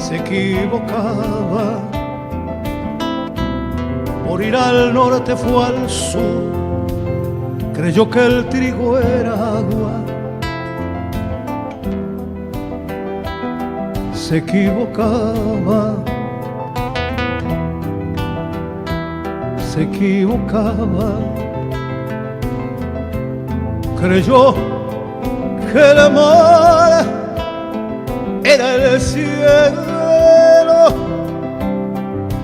se equivocaba. Por ir al norte fue al sur, creyó que el trigo era agua. Se equivocaba, se equivocaba. Creyó que el amor era el cielo,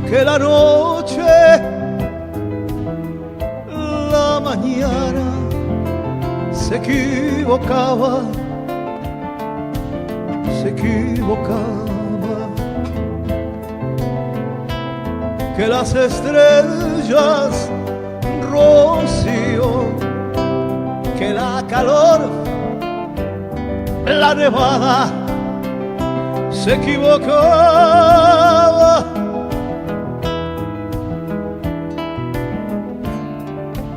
que la noche, la mañana. Se equivocaba, se equivocaba. Que las estrellas, rocío, que la calor, la nevada. Se equivocaba.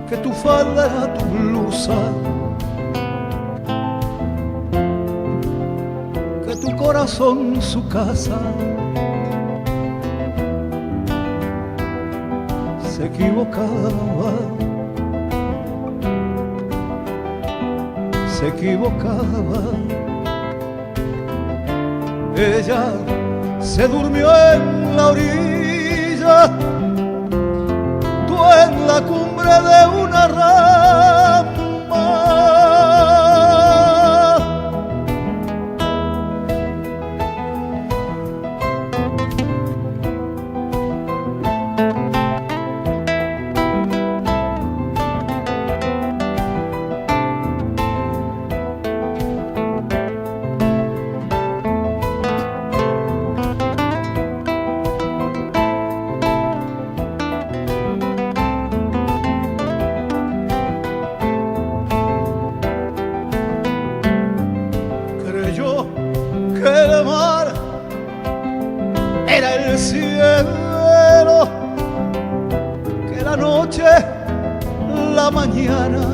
Que tu falda era tu blusa, que tu corazón su casa. Se equivocaba, se equivocaba. Ella se durmió en la orilla, tú en la cumbre de una rama. La mañana.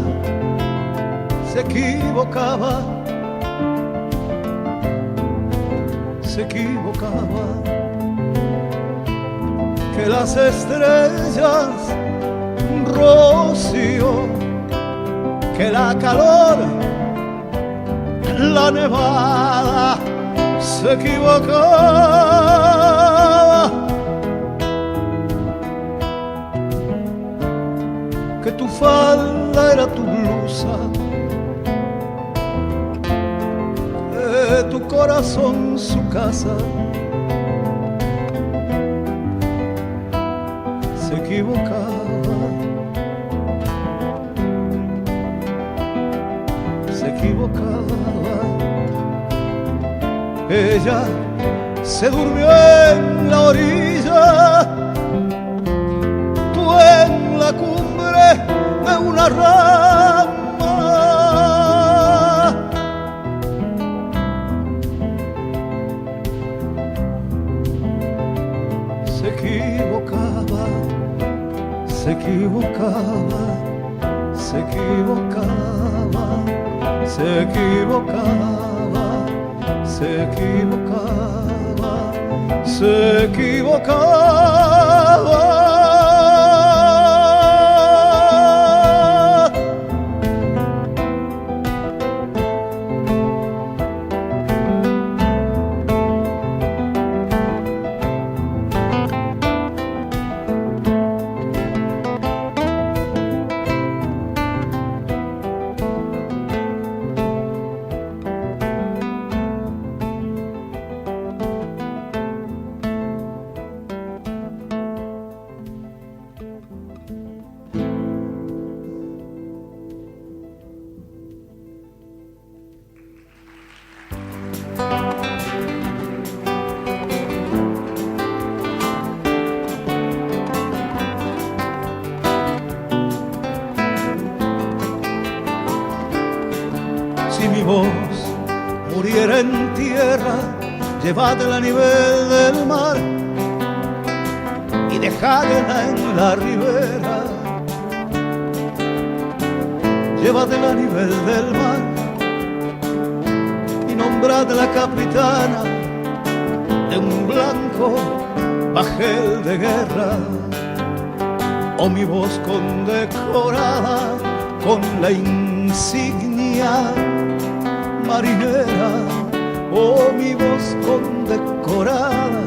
Se equivocaba, se equivocaba. Que las estrellas, rocío, que la calor, la nevada. Se equivocaba. Que tu falda era tu blusa, que tu corazón su casa. Se equivocaba, se equivocaba. Ella se durmió en la orilla, tú en la cumbre de una rama. Se equivocaba, se equivocaba, se equivocaba, se equivocaba, se equivocaba, se equivocaba. Si mi voz muriera en tierra, llevadla a nivel del mar y dejadla en la ribera. Llevadla a nivel del mar y nombradla capitana de un blanco bajel de guerra, o mi voz condecorada con la insignia marinera, o mi voz condecorada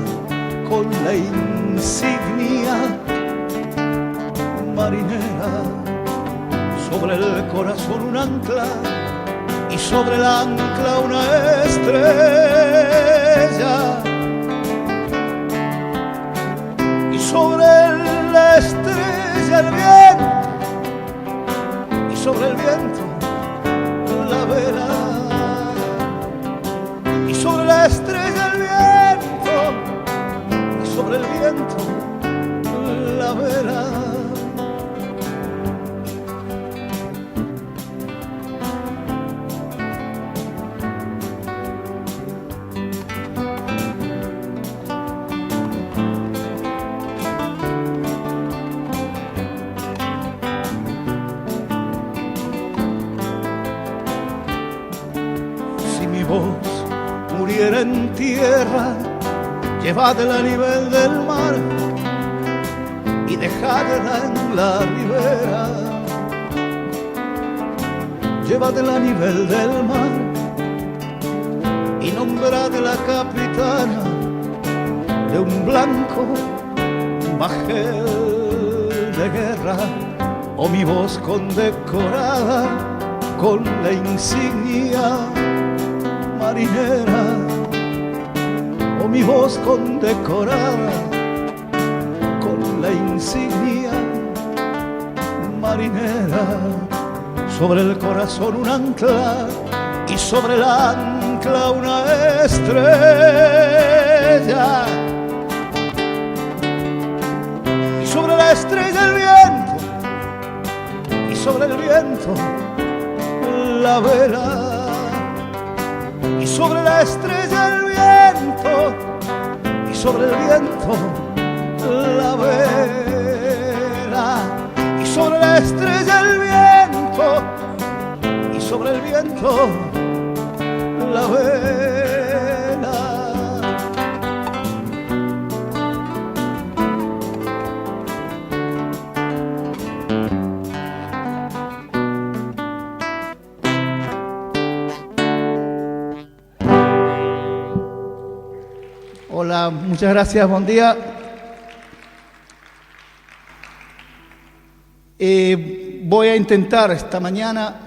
con la insignia marinera. Sobre el corazón un ancla y sobre el ancla una estrella, y sobre la estrella el viento, y sobre el viento la vela, y sobre la estrella el viento, y sobre el viento la vela. Muriera en tierra, llevadla a nivel del mar y dejadla en la ribera. Llevadla a nivel del mar y nombradla capitana de un blanco bajel de guerra, o mi voz condecorada con la insignia marinera, o mi voz condecorada con la insignia marinera. Sobre el corazón un ancla y sobre el ancla una estrella, y sobre la estrella el viento, y sobre el viento la vela, y sobre la estrella el viento, y sobre el viento la vela, y sobre la estrella el viento, y sobre el viento la vela. Hola, muchas gracias, buen día. Voy a intentar esta mañana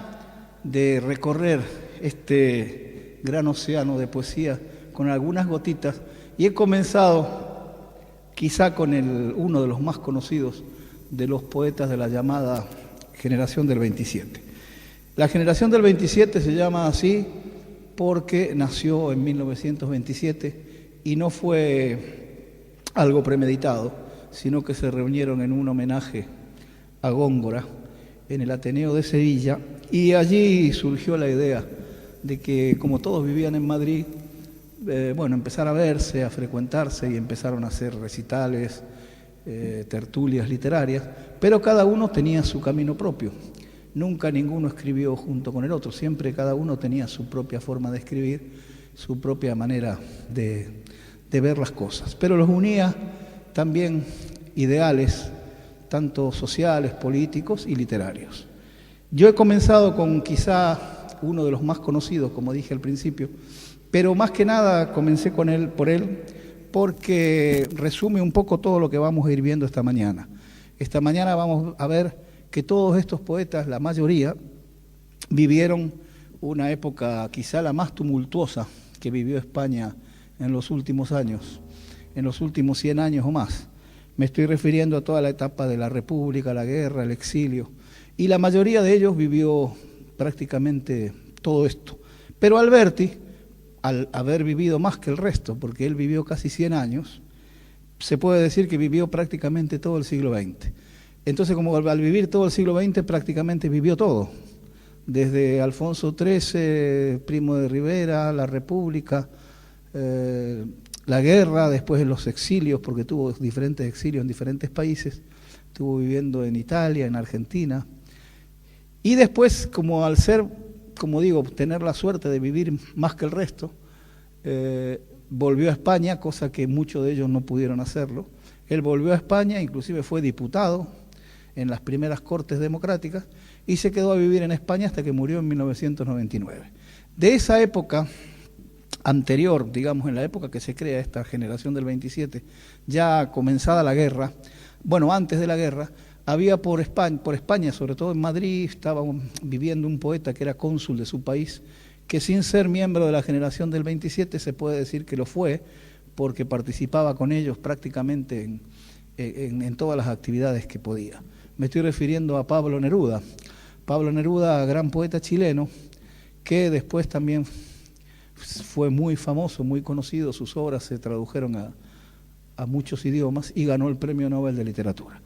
de recorrer este gran océano de poesía con algunas gotitas, y he comenzado quizá con uno de los más conocidos de los poetas de la llamada generación del 27. La generación del 27 se llama así porque nació en 1927 y no fue algo premeditado, sino que se reunieron en un homenaje a Góngora en el Ateneo de Sevilla, y allí surgió la idea de que, como todos vivían en Madrid, empezar a verse, a frecuentarse, y empezaron a hacer recitales, tertulias literarias, pero cada uno tenía su camino propio. Nunca ninguno escribió junto con el otro, siempre cada uno tenía su propia forma de escribir, su propia manera de ver las cosas, pero los unía también ideales, tanto sociales, políticos y literarios. Yo he comenzado con quizá uno de los más conocidos, como dije al principio, pero más que nada comencé por él, porque resume un poco todo lo que vamos a ir viendo esta mañana. Esta mañana vamos a ver que todos estos poetas, la mayoría, vivieron una época quizá la más tumultuosa que vivió España en los últimos años, en los últimos 100 años o más. Me estoy refiriendo a toda la etapa de la República, la guerra, el exilio, y la mayoría de ellos vivió prácticamente todo esto. Pero Alberti, al haber vivido más que el resto, porque él vivió casi 100 años, se puede decir que vivió prácticamente todo el siglo XX. Entonces, como al vivir todo el siglo XX, prácticamente vivió todo, desde Alfonso XIII, Primo de Rivera, la República, la guerra, después los exilios, porque tuvo diferentes exilios en diferentes países, estuvo viviendo en Italia, en Argentina, y después, como al ser, como digo, tener la suerte de vivir más que el resto, volvió a España, cosa que muchos de ellos no pudieron hacerlo. Él volvió a España, inclusive fue diputado en las primeras Cortes Democráticas y se quedó a vivir en España hasta que murió en 1999. De esa época anterior, digamos, en la época que se crea esta generación del 27, ya comenzada la guerra, bueno, antes de la guerra, había por España, sobre todo en Madrid, estaba viviendo un poeta que era cónsul de su país, que sin ser miembro de la generación del 27 se puede decir que lo fue, porque participaba con ellos prácticamente en todas las actividades que podía. Me estoy refiriendo a Pablo Neruda. Pablo Neruda, gran poeta chileno, que después también fue muy famoso, muy conocido, sus obras se tradujeron a muchos idiomas y ganó el Premio Nobel de Literatura.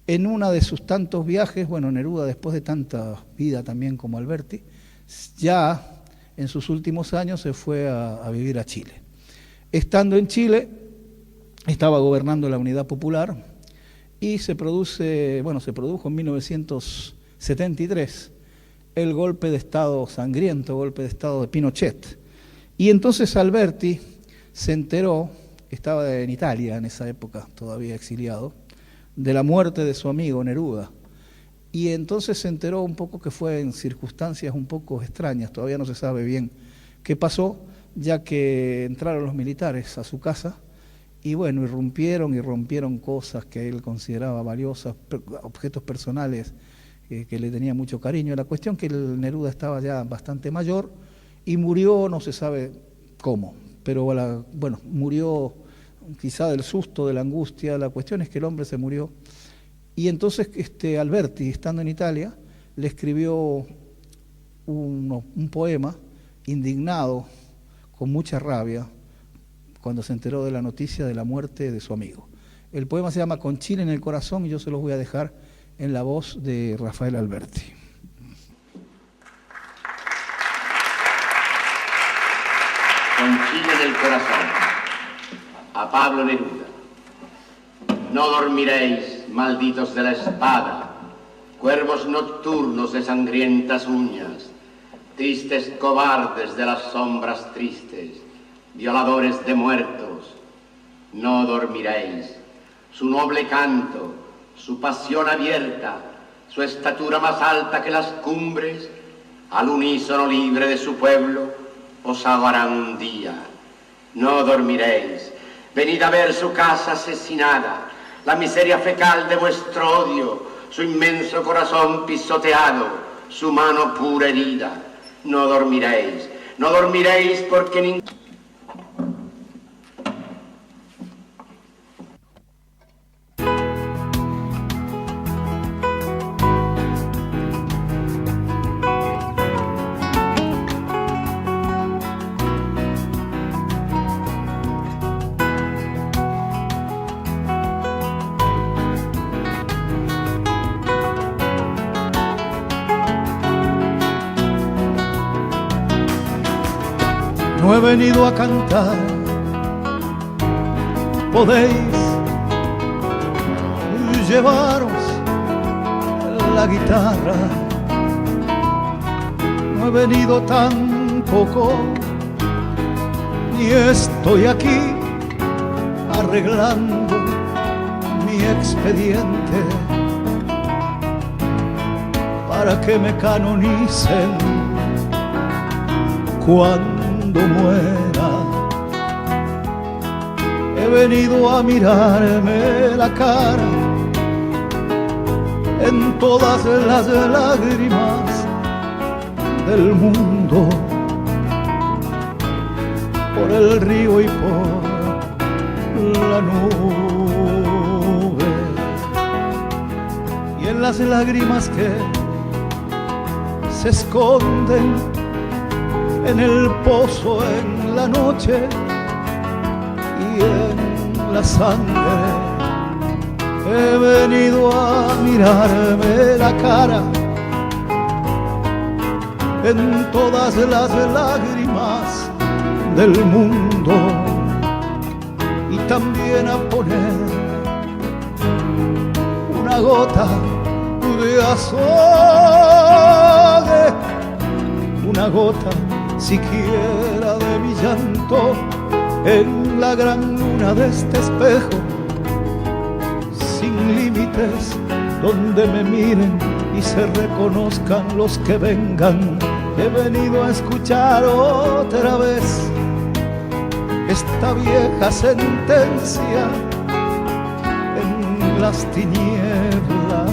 En uno de sus tantos viajes, bueno, Neruda, después de tanta vida también como Alberti, ya en sus últimos años se fue a vivir a Chile. Estando en Chile, estaba gobernando la Unidad Popular y se produjo en 1973 el golpe de Estado sangriento, golpe de Estado de Pinochet. Y entonces Alberti se enteró, estaba en Italia en esa época, todavía exiliado, de la muerte de su amigo Neruda. Y entonces se enteró un poco que fue en circunstancias un poco extrañas, todavía no se sabe bien qué pasó, ya que entraron los militares a su casa y bueno, y rompieron cosas que él consideraba valiosas, objetos personales que le tenía mucho cariño. La cuestión que el Neruda estaba ya bastante mayor y murió, no se sabe cómo, pero bueno, murió quizá del susto, de la angustia. La cuestión es que el hombre se murió. Y entonces Alberti, estando en Italia, le escribió un poema indignado, con mucha rabia, cuando se enteró de la noticia de la muerte de su amigo. El poema se llama Con Chile en el corazón y yo se los voy a dejar en la voz de Rafael Alberti. Con Chile en el corazón, a Pablo Neruda. No dormiréis, malditos de la espada, cuervos nocturnos de sangrientas uñas, tristes cobardes de las sombras tristes, violadores de muertos. No dormiréis. Su noble canto, su pasión abierta, su estatura más alta que las cumbres, al unísono libre de su pueblo, os ahogarán un día. No dormiréis. Venid a ver su casa asesinada, la miseria fecal de vuestro odio, su inmenso corazón pisoteado, su mano pura herida. No dormiréis. No dormiréis porque ningún... No he venido a cantar, podéis llevaros la guitarra. No he venido tampoco, ni estoy aquí arreglando mi expediente para que me canonicen cuando muera. He venido a mirarme la cara en todas las lágrimas del mundo, por el río y por la nube, y en las lágrimas que se esconden en el pozo, en la noche y en la sangre. He venido a mirarme la cara en todas las lágrimas del mundo y también a poner una gota de azogue, una gota siquiera de mi llanto, en la gran luna de este espejo, sin límites, donde me miren y se reconozcan los que vengan. He venido a escuchar otra vez esta vieja sentencia. En las tinieblas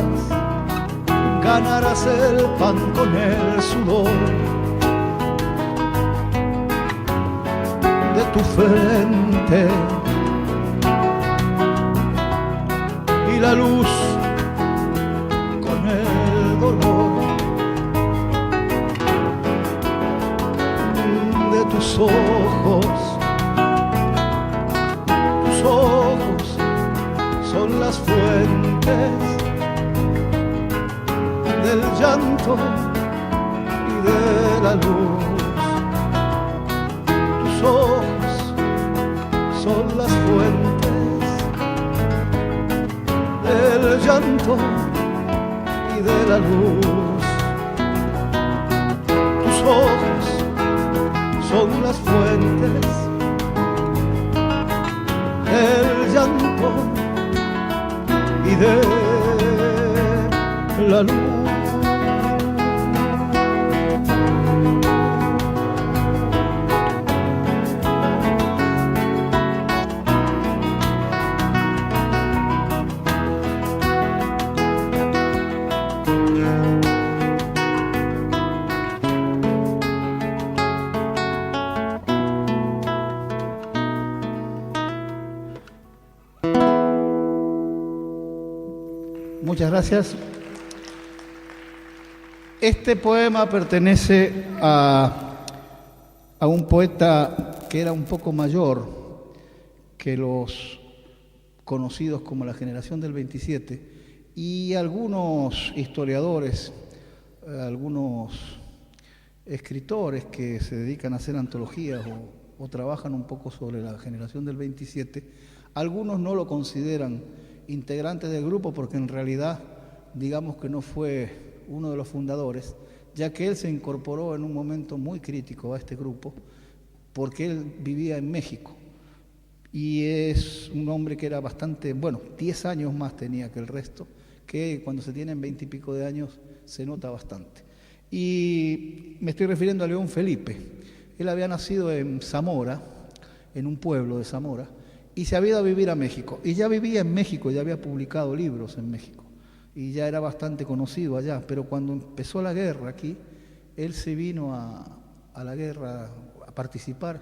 ganarás el pan con el sudor de tu frente y la luz con el dolor de tus ojos. Tus ojos son las fuentes del llanto y de la luz. Tus ojos son las fuentes del llanto y de la luz. Tus ojos son las fuentes del llanto y de la luz. Muchas gracias. Este poema pertenece a un poeta que era un poco mayor que los conocidos como la generación del 27, y algunos historiadores, algunos escritores que se dedican a hacer antologías o trabajan un poco sobre la generación del 27, algunos no lo consideran integrante del grupo porque en realidad digamos que no fue uno de los fundadores, ya que él se incorporó en un momento muy crítico a este grupo porque él vivía en México y es un hombre que era bastante, 10 años más tenía que el resto, que cuando se tienen 20 y pico de años se nota bastante. Y me estoy refiriendo a León Felipe. Él había nacido en Zamora, en un pueblo de Zamora, y se había ido a vivir a México. Y ya vivía en México, ya había publicado libros en México. Y ya era bastante conocido allá. Pero cuando empezó la guerra aquí, él se vino a la guerra a participar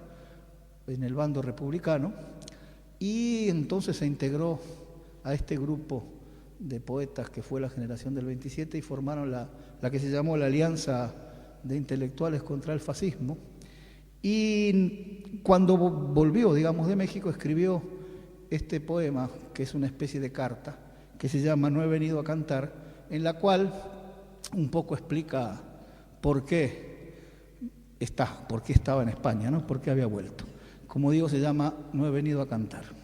en el bando republicano. Y entonces se integró a este grupo de poetas que fue la generación del 27 y formaron la que se llamó la Alianza de Intelectuales contra el Fascismo. Y cuando volvió, digamos, de México, escribió este poema, que es una especie de carta, que se llama No he venido a cantar, en la cual un poco explica por qué estaba en España, ¿no? Por qué había vuelto. Como digo, se llama No he venido a cantar.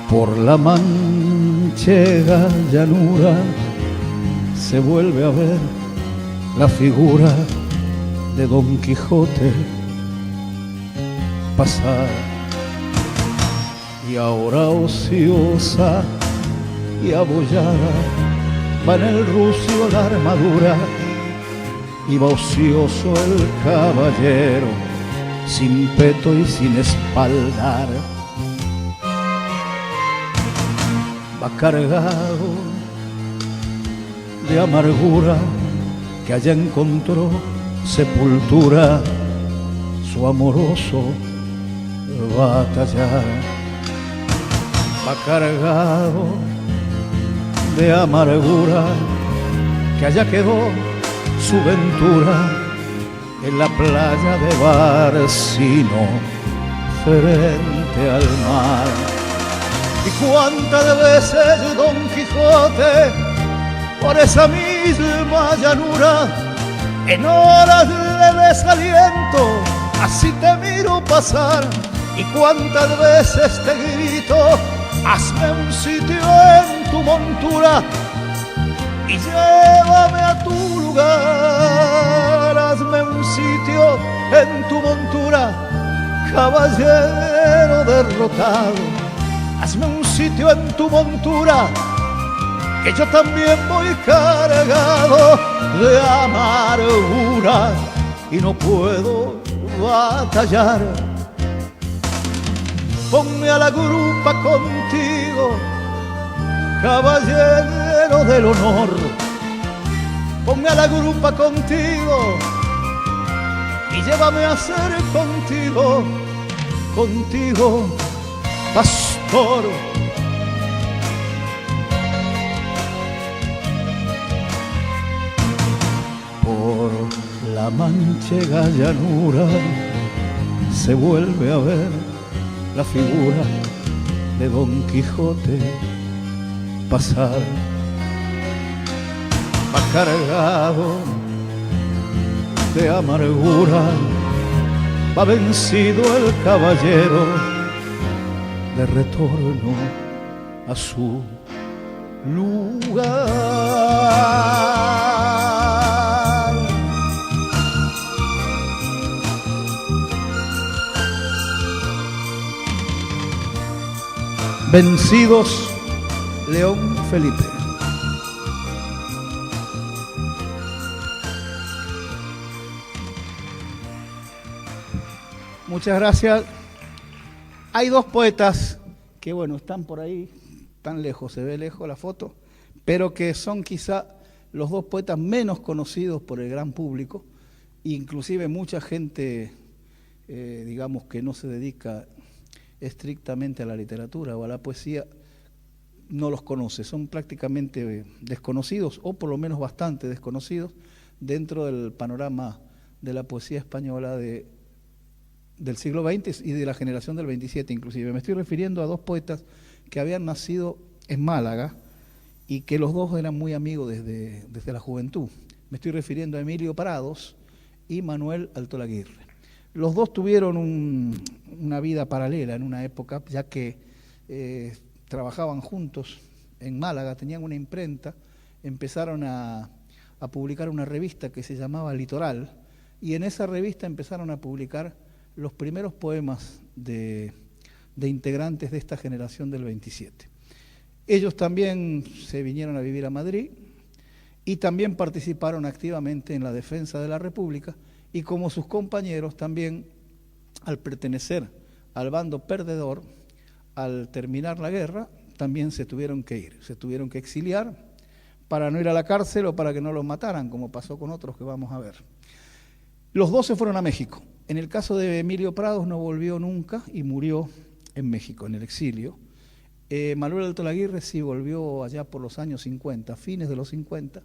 Por la manchega llanura se vuelve a ver la figura de Don Quijote pasar, y ahora ociosa y abollada va en el rucio la armadura, y va ocioso el caballero sin peto y sin espaldar. Va cargado de amargura, que allá encontró sepultura, su amoroso batallar. Va cargado de amargura, que allá quedó su ventura, en la playa de Barcino, frente al mar. Y cuántas veces Don Quijote por esa misma llanura En horas de desaliento, así te miro pasar, y cuántas veces te grito, hazme un sitio en tu montura y llévame a tu lugar. Hazme un sitio en tu montura, caballero derrotado. Hazme un sitio en tu montura, que yo también voy cargado de amargura y no puedo batallar. Ponme a la grupa contigo, caballero del honor. Ponme a la grupa contigo y llévame a ser contigo, contigo, pastor. Por la manchega llanura se vuelve a ver la figura de Don Quijote pasar. Va cargado de amargura, va vencido el caballero de retorno a su lugar. Vencidos, León Felipe. Muchas gracias. Hay dos poetas que, bueno, están por ahí, tan lejos, se ve lejos la foto, pero que son quizá los dos poetas menos conocidos por el gran público, inclusive mucha gente, digamos, que no se dedica estrictamente a la literatura o a la poesía, no los conoce, son prácticamente desconocidos, o por lo menos bastante desconocidos, dentro del panorama de la poesía española del siglo XX y de la generación del 27 inclusive. Me estoy refiriendo a dos poetas que habían nacido en Málaga y que los dos eran muy amigos desde la juventud. Me estoy refiriendo a Emilio Prados y Manuel Altolaguirre. Los dos tuvieron una vida paralela en una época, ya que trabajaban juntos en Málaga, tenían una imprenta, empezaron a publicar una revista que se llamaba Litoral, y en esa revista empezaron a publicar los primeros poemas de integrantes de esta generación del 27. Ellos también se vinieron a vivir a Madrid y también participaron activamente en la defensa de la República, y como sus compañeros también, al pertenecer al bando perdedor, al terminar la guerra, también se tuvieron que ir, se tuvieron que exiliar para no ir a la cárcel o para que no los mataran, como pasó con otros que vamos a ver. Los dos se fueron a México. En el caso de Emilio Prados no volvió nunca y murió en México, en el exilio. Manuel Altolaguirre sí volvió allá por los años 50, fines de los 50,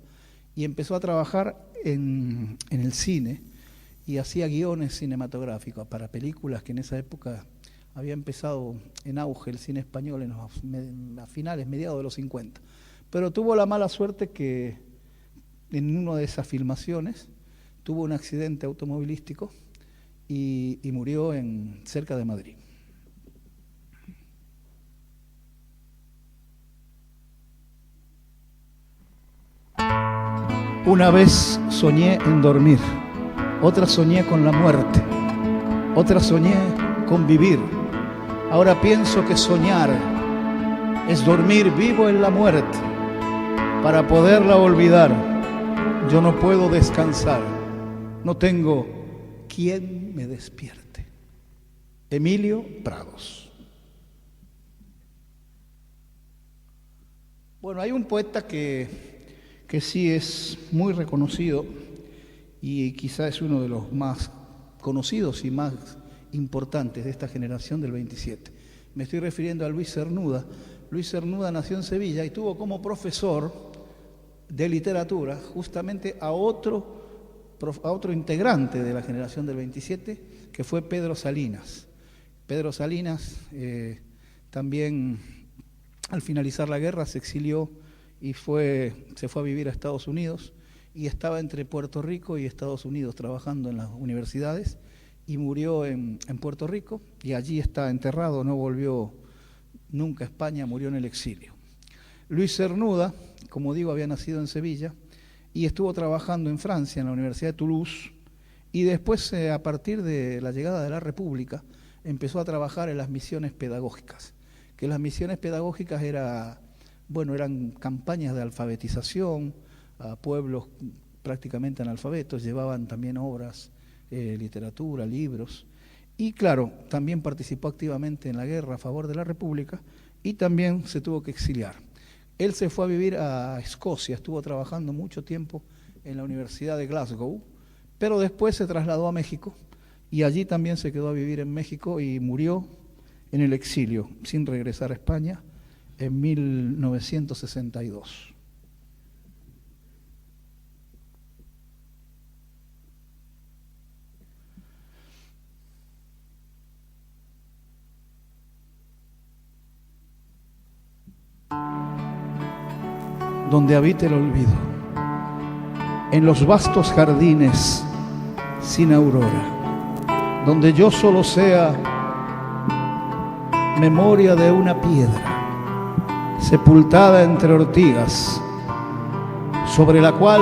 y empezó a trabajar en el cine y hacía guiones cinematográficos para películas que en esa época había empezado en auge el cine español a finales, mediados de los 50. Pero tuvo la mala suerte que en una de esas filmaciones tuvo un accidente automovilístico y murió cerca de Madrid. Una vez soñé en dormir, otra soñé con la muerte, otra soñé con vivir. Ahora pienso que soñar es dormir vivo en la muerte para poderla olvidar. Yo no puedo descansar, no tengo quien me despierte. Emilio Prados. Bueno, hay un poeta que sí es muy reconocido y quizá es uno de los más conocidos y más importantes de esta generación del 27. Me estoy refiriendo a Luis Cernuda. Luis Cernuda nació en Sevilla y tuvo como profesor de literatura justamente a otro integrante de la generación del 27, que fue Pedro Salinas. Pedro Salinas también al finalizar la guerra se exilió y se fue a vivir a Estados Unidos, y estaba entre Puerto Rico y Estados Unidos trabajando en las universidades y murió en Puerto Rico y allí está enterrado, no volvió nunca a España, murió en el exilio. Luis Cernuda, como digo, había nacido en Sevilla y estuvo trabajando en Francia, en la Universidad de Toulouse, y después, a partir de la llegada de la República, empezó a trabajar en las misiones pedagógicas, que las misiones pedagógicas eran campañas de alfabetización a pueblos prácticamente analfabetos, llevaban también obras, literatura, libros, y claro, también participó activamente en la guerra a favor de la República y también se tuvo que exiliar. Él se fue a vivir a Escocia, estuvo trabajando mucho tiempo en la Universidad de Glasgow, pero después se trasladó a México y allí también se quedó a vivir en México y murió en el exilio, sin regresar a España, en 1962. Donde habite el olvido, en los vastos jardines sin aurora, donde yo solo sea memoria de una piedra sepultada entre ortigas, sobre la cual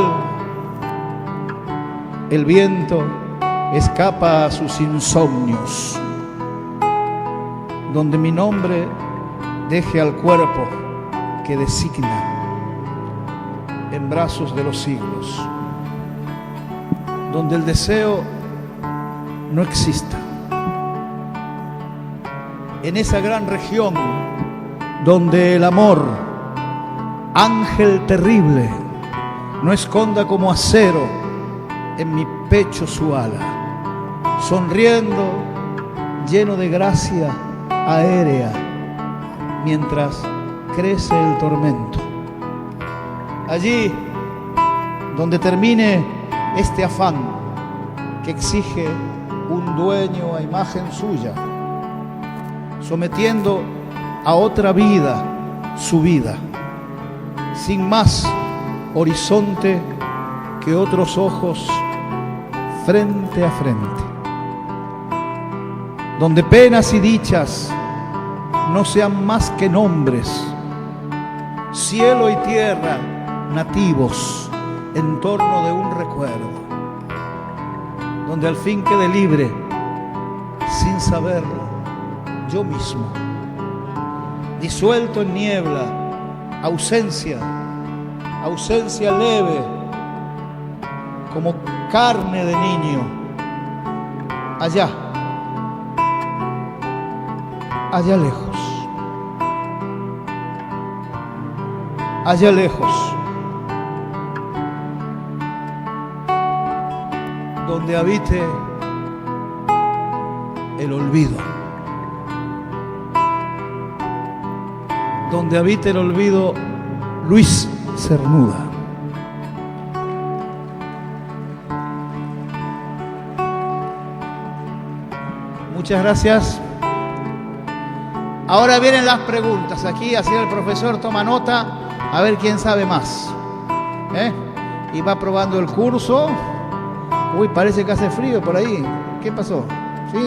el viento escapa a sus insomnios, donde mi nombre deje al cuerpo que designa en brazos de los siglos, donde el deseo no exista, en esa gran región donde el amor, ángel terrible, no esconda como acero en mi pecho su ala, sonriendo, lleno de gracia aérea, mientras crece el tormento. Allí donde termine este afán que exige un dueño a imagen suya, sometiendo a otra vida su vida, sin más horizonte que otros ojos frente a frente, donde penas y dichas no sean más que nombres, cielo y tierra nativos en torno de un recuerdo, donde al fin quede libre, sin saberlo, yo mismo, disuelto en niebla, ausencia leve, como carne de niño, allá lejos, donde habite el olvido, donde habite el olvido, Luis Cernuda. Muchas gracias. Ahora vienen las preguntas. Aquí, así el profesor toma nota, a ver quién sabe más. Y va probando el curso. Uy, parece que hace frío por ahí. ¿Qué pasó? Sí.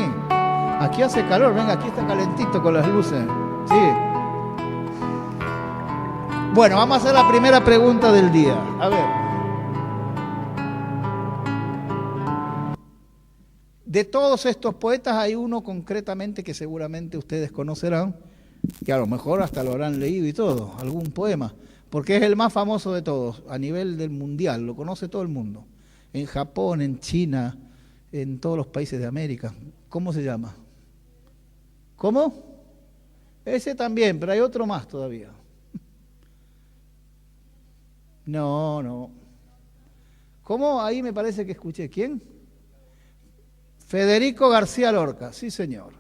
Aquí hace calor, venga, aquí está calentito con las luces. Sí. Bueno, vamos a hacer la primera pregunta del día. A ver. De todos estos poetas hay uno concretamente que seguramente ustedes conocerán, que a lo mejor hasta lo habrán leído y todo, algún poema, porque es el más famoso de todos, a nivel del mundial, lo conoce todo el mundo. En Japón, en China, en todos los países de América. ¿Cómo se llama? ¿Cómo? Ese también, pero hay otro más todavía. No. ¿Cómo? Ahí me parece que escuché. ¿Quién? Federico García Lorca, sí señor.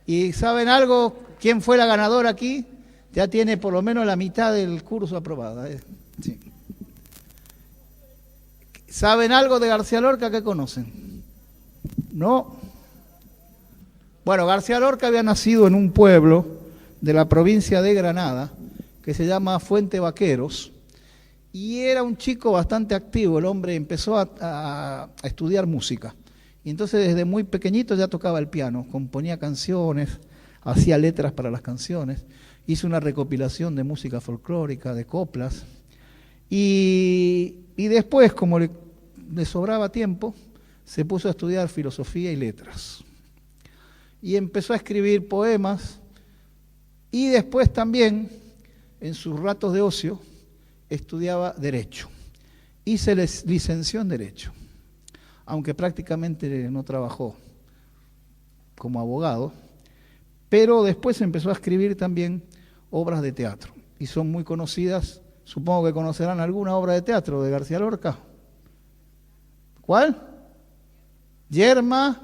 ¿Y saben algo? ¿Quién fue la ganadora aquí? Ya tiene por lo menos la mitad del curso aprobada. Sí. ¿Saben algo de García Lorca? ¿Qué conocen? No. Bueno, García Lorca había nacido en un pueblo de la provincia de Granada que se llama Fuente Vaqueros Y era un chico bastante activo, el hombre empezó a estudiar música. Y entonces desde muy pequeñito ya tocaba el piano, componía canciones, hacía letras para las canciones, hizo una recopilación de música folclórica, de coplas. Y después, como le sobraba tiempo, se puso a estudiar filosofía y letras. Y empezó a escribir poemas y después también, en sus ratos de ocio, estudiaba Derecho y se licenció en Derecho, aunque prácticamente no trabajó como abogado, pero después empezó a escribir también obras de teatro y son muy conocidas. Supongo que conocerán alguna obra de teatro de García Lorca. ¿Cuál? Yerma,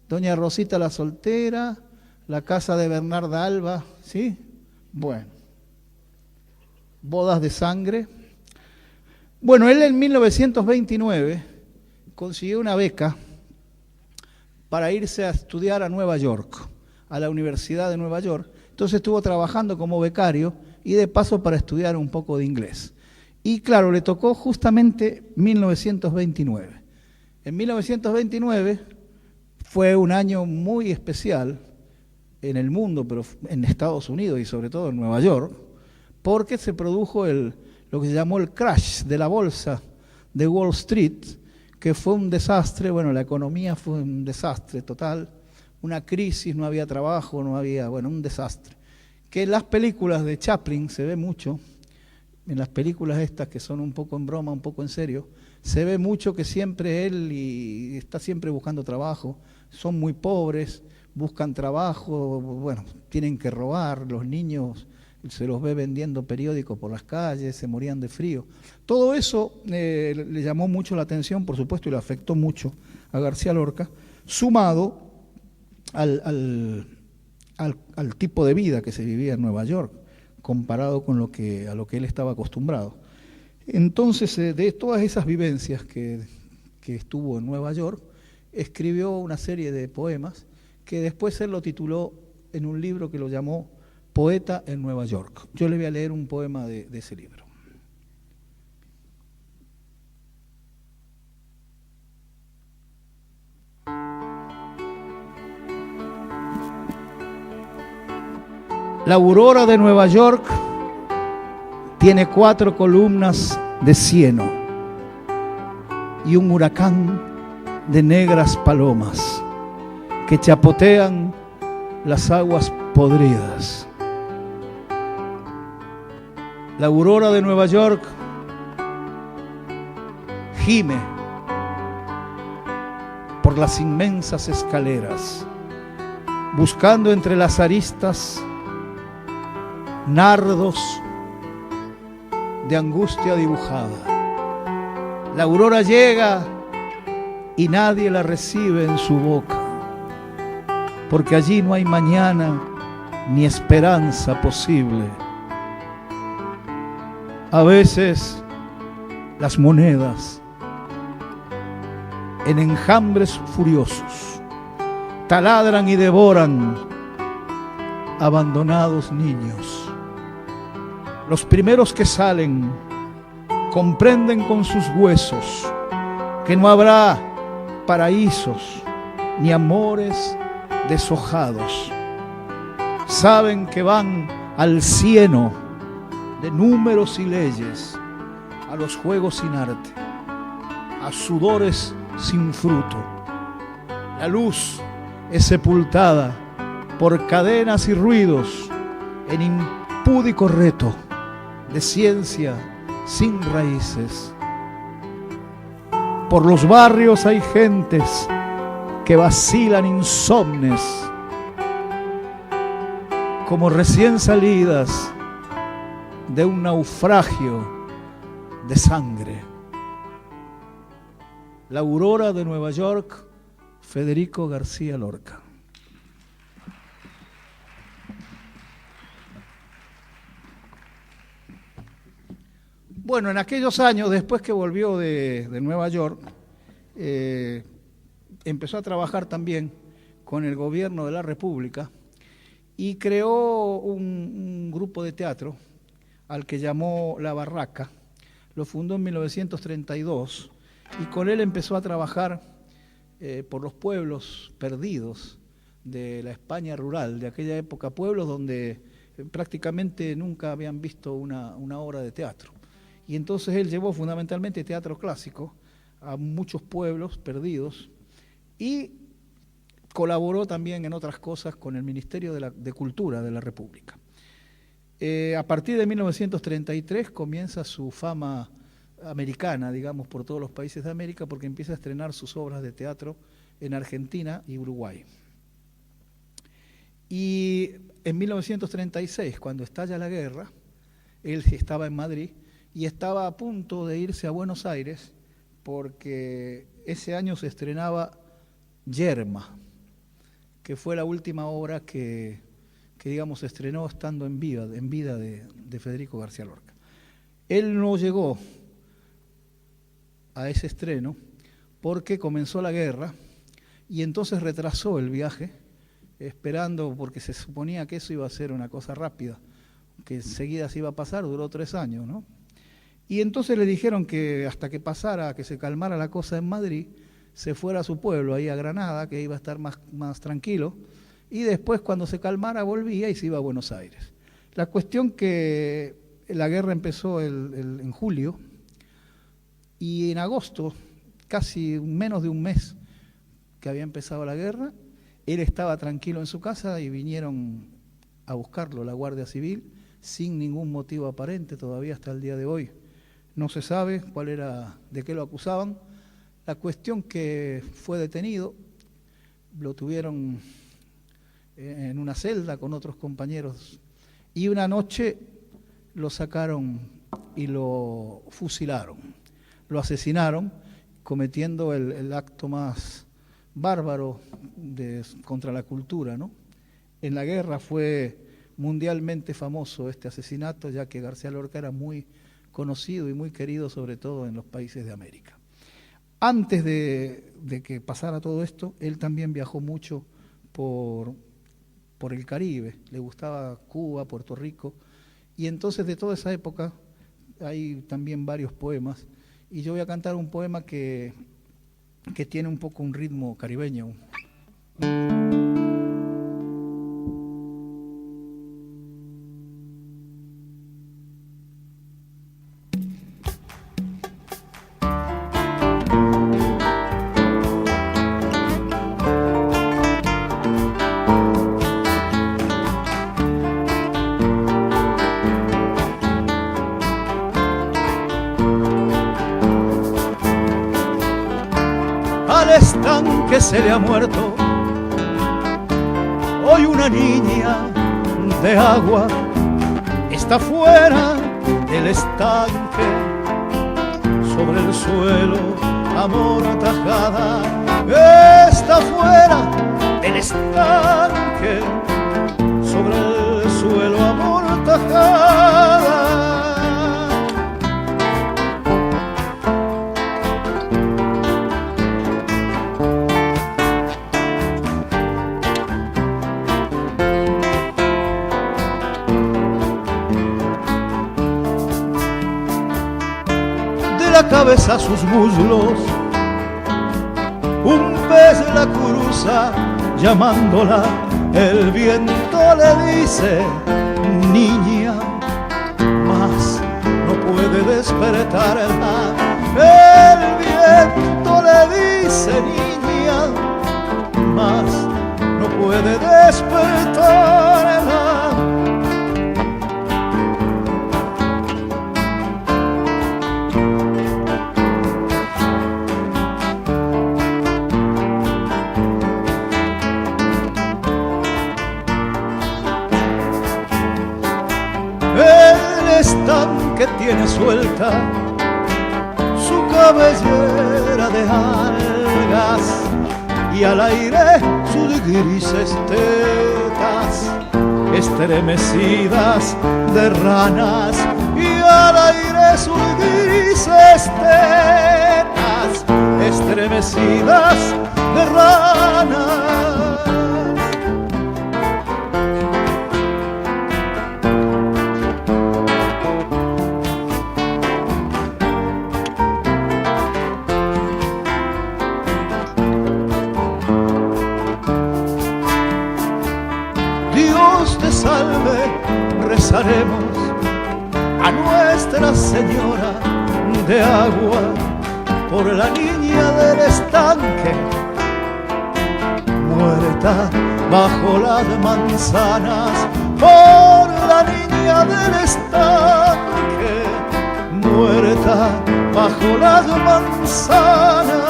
Doña Rosita la Soltera, La Casa de Bernarda Alba, ¿sí? Bueno. Bodas de Sangre. Bueno, él en 1929 consiguió una beca para irse a estudiar a Nueva York, a la Universidad de Nueva York. Entonces estuvo trabajando como becario y de paso para estudiar un poco de inglés. Y claro, le tocó justamente 1929. En 1929 fue un año muy especial en el mundo, pero en Estados Unidos y sobre todo en Nueva York, porque se produjo lo que se llamó el crash de la bolsa de Wall Street, que fue un desastre. Bueno, la economía fue un desastre total, una crisis, no había trabajo, no había, bueno, un desastre. Que en las películas de Chaplin se ve mucho, en las películas estas que son un poco en broma, un poco en serio, se ve mucho que siempre él y está siempre buscando trabajo, son muy pobres, buscan trabajo, bueno, tienen que robar, los niños se los ve vendiendo periódicos por las calles, se morían de frío. Todo eso le llamó mucho la atención, por supuesto, y le afectó mucho a García Lorca, sumado al tipo de vida que se vivía en Nueva York, comparado con a lo que él estaba acostumbrado. Entonces, de todas esas vivencias que estuvo en Nueva York, escribió una serie de poemas que después él lo tituló en un libro que lo llamó Poeta en Nueva York. Yo le voy a leer un poema de ese libro. La aurora de Nueva York tiene 4 columnas de cieno y un huracán de negras palomas que chapotean las aguas podridas. La aurora de Nueva York gime por las inmensas escaleras, buscando entre las aristas nardos de angustia dibujada. La aurora llega y nadie la recibe en su boca, porque allí no hay mañana ni esperanza posible. A veces las monedas, en enjambres furiosos, taladran y devoran abandonados niños. Los primeros que salen comprenden con sus huesos que no habrá paraísos ni amores deshojados. Saben que van al cieno de números y leyes, a los juegos sin arte, a sudores sin fruto. La luz es sepultada por cadenas y ruidos en impúdico reto de ciencia sin raíces. Por los barrios hay gentes que vacilan insomnes, como recién salidas de un naufragio de sangre. La aurora de Nueva York, Federico García Lorca. Bueno, en aquellos años, después que volvió de Nueva York, empezó a trabajar también con el gobierno de la República y creó un grupo de teatro al que llamó La Barraca. lo fundó en 1932 y con él empezó a trabajar por los pueblos perdidos de la España rural de aquella época, pueblos donde prácticamente nunca habían visto una obra de teatro. Y entonces él llevó fundamentalmente teatro clásico a muchos pueblos perdidos y colaboró también en otras cosas con el Ministerio de Cultura de la República. A partir de 1933 comienza su fama americana, digamos, por todos los países de América, porque empieza a estrenar sus obras de teatro en Argentina y Uruguay. Y en 1936, cuando estalla la guerra, él estaba en Madrid y estaba a punto de irse a Buenos Aires porque ese año se estrenaba Yerma, que fue la última obra que digamos, se estrenó estando en vida de Federico García Lorca. Él no llegó a ese estreno porque comenzó la guerra y entonces retrasó el viaje, esperando, porque se suponía que eso iba a ser una cosa rápida, que enseguida se iba a pasar, duró 3 años, ¿no? Y entonces le dijeron que hasta que pasara, que se calmara la cosa en Madrid, se fuera a su pueblo, ahí a Granada, que iba a estar más tranquilo, y después cuando se calmara volvía y se iba a Buenos Aires. La cuestión que la guerra empezó en julio, y en agosto, casi menos de un mes que había empezado la guerra, él estaba tranquilo en su casa y vinieron a buscarlo la Guardia Civil sin ningún motivo aparente, todavía hasta el día de hoy. No se sabe de qué lo acusaban. La cuestión que fue detenido, lo tuvieron en una celda con otros compañeros y una noche lo sacaron y lo fusilaron, lo asesinaron, cometiendo el acto más bárbaro contra la cultura, ¿no? En la guerra fue mundialmente famoso este asesinato, ya que García Lorca era muy conocido y muy querido, sobre todo en los países de América. Antes de que pasara todo esto, él también viajó mucho por el Caribe, le gustaba Cuba, Puerto Rico, y entonces de toda esa época hay también varios poemas, y yo voy a cantar un poema que tiene un poco un ritmo caribeño. Al estanque se le ha muerto hoy una niña de agua, está fuera del estanque, sobre el suelo amortajada, está fuera del estanque, sobre el suelo amortajada. La cabeza a sus muslos, un pez la cruza llamándola, el viento le dice, niña, mas no puede despertarla, el viento le dice, niña, mas no puede despertarla. Que tiene suelta su cabellera de algas y al aire sus grises tetas estremecidas de ranas, y al aire sus grises tetas estremecidas de ranas. salve, rezaremos a Nuestra Señora de Agua por la niña del estanque, muerta bajo las manzanas, por la niña del estanque, muerta bajo las manzanas.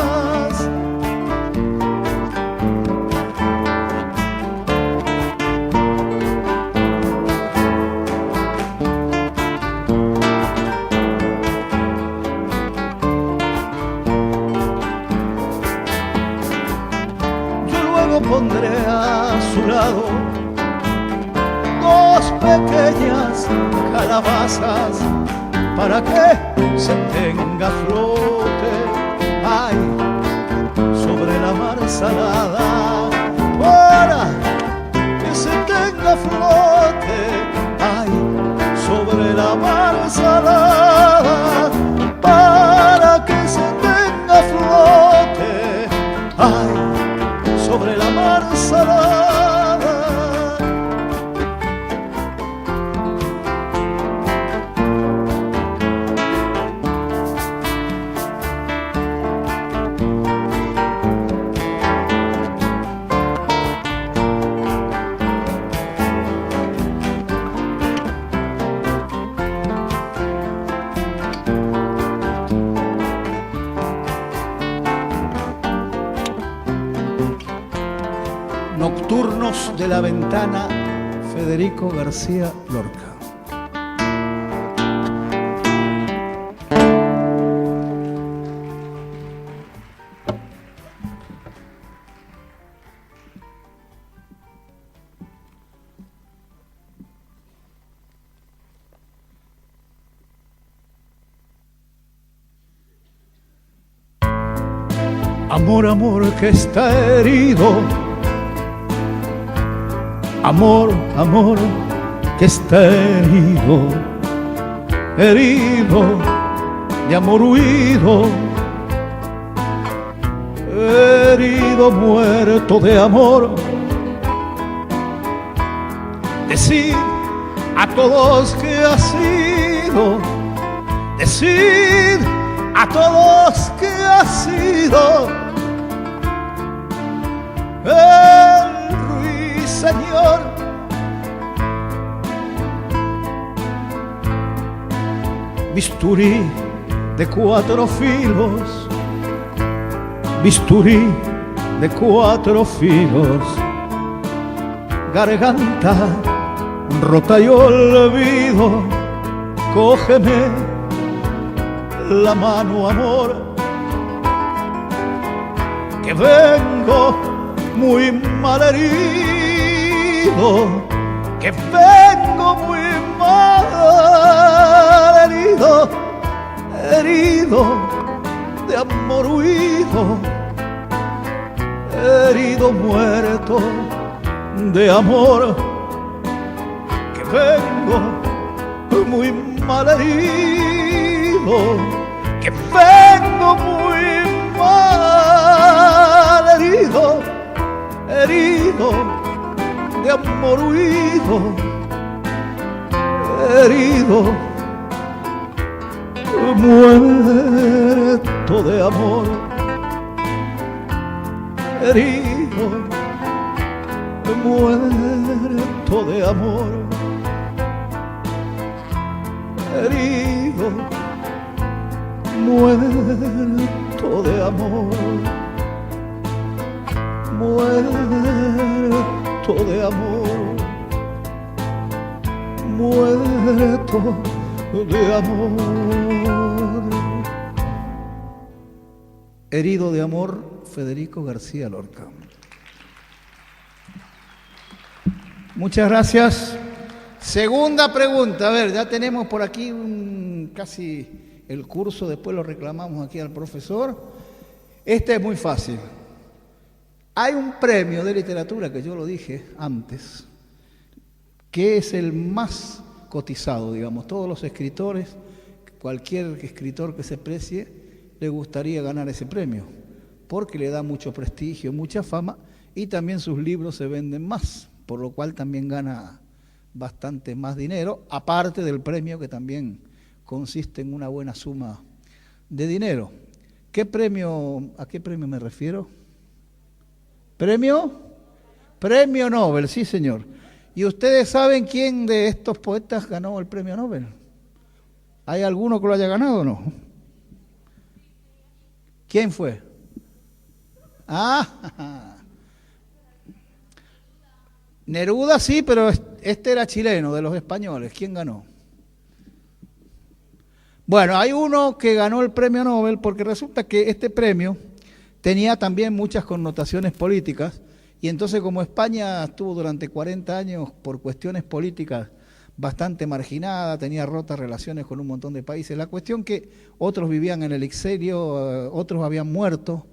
Pondré a su lado dos pequeñas calabazas para que se tenga flote, ay, sobre la mar salada, para que se tenga flote, ay, sobre la mar salada, para que se tenga flote, ay, sobre la mar salada. Nocturnos de la Ventana, Federico García Lorca. Amor, amor que está herido, amor, amor que está herido, herido de amor huido, herido, muerto de amor. Decid a todos que ha sido, decid a todos que ha sido el ruiseñor. Bisturí de 4 filos, bisturí de 4 filos, garganta rota y olvido, cógeme la mano, amor, que vengo muy mal herido, que vengo muy mal herido, herido de amor huido, herido, muerto de amor, que vengo muy mal herido, que vengo muy mal herido, herido de amor huido, herido, muerto de amor, herido, muerto de amor, herido, muerto de amor, muerto de amor, muerto de amor. Herido de amor, Federico García Lorca. Muchas gracias. Segunda pregunta, a ver, ya tenemos por aquí casi el curso, después lo reclamamos aquí al profesor. Este es muy fácil. Hay un premio de literatura, que yo lo dije antes, que es el más cotizado, digamos. Todos los escritores, cualquier escritor que se precie, le gustaría ganar ese premio, porque le da mucho prestigio, mucha fama, y también sus libros se venden más, por lo cual también gana bastante más dinero, aparte del premio que también consiste en una buena suma de dinero. ¿Qué premio, a qué premio me refiero? ¿Premio? Premio Nobel, sí señor. ¿Y ustedes saben quién de estos poetas ganó el premio Nobel? ¿Hay alguno que lo haya ganado o no? ¿Quién fue? Neruda sí, pero este era chileno, de los españoles. ¿Quién ganó? Bueno, hay uno que ganó el premio Nobel porque resulta que este premio tenía también muchas connotaciones políticas y entonces como España estuvo durante 40 años por cuestiones políticas bastante marginada, tenía rotas relaciones con un montón de países, la cuestión que otros vivían en el exilio, otros habían muerto,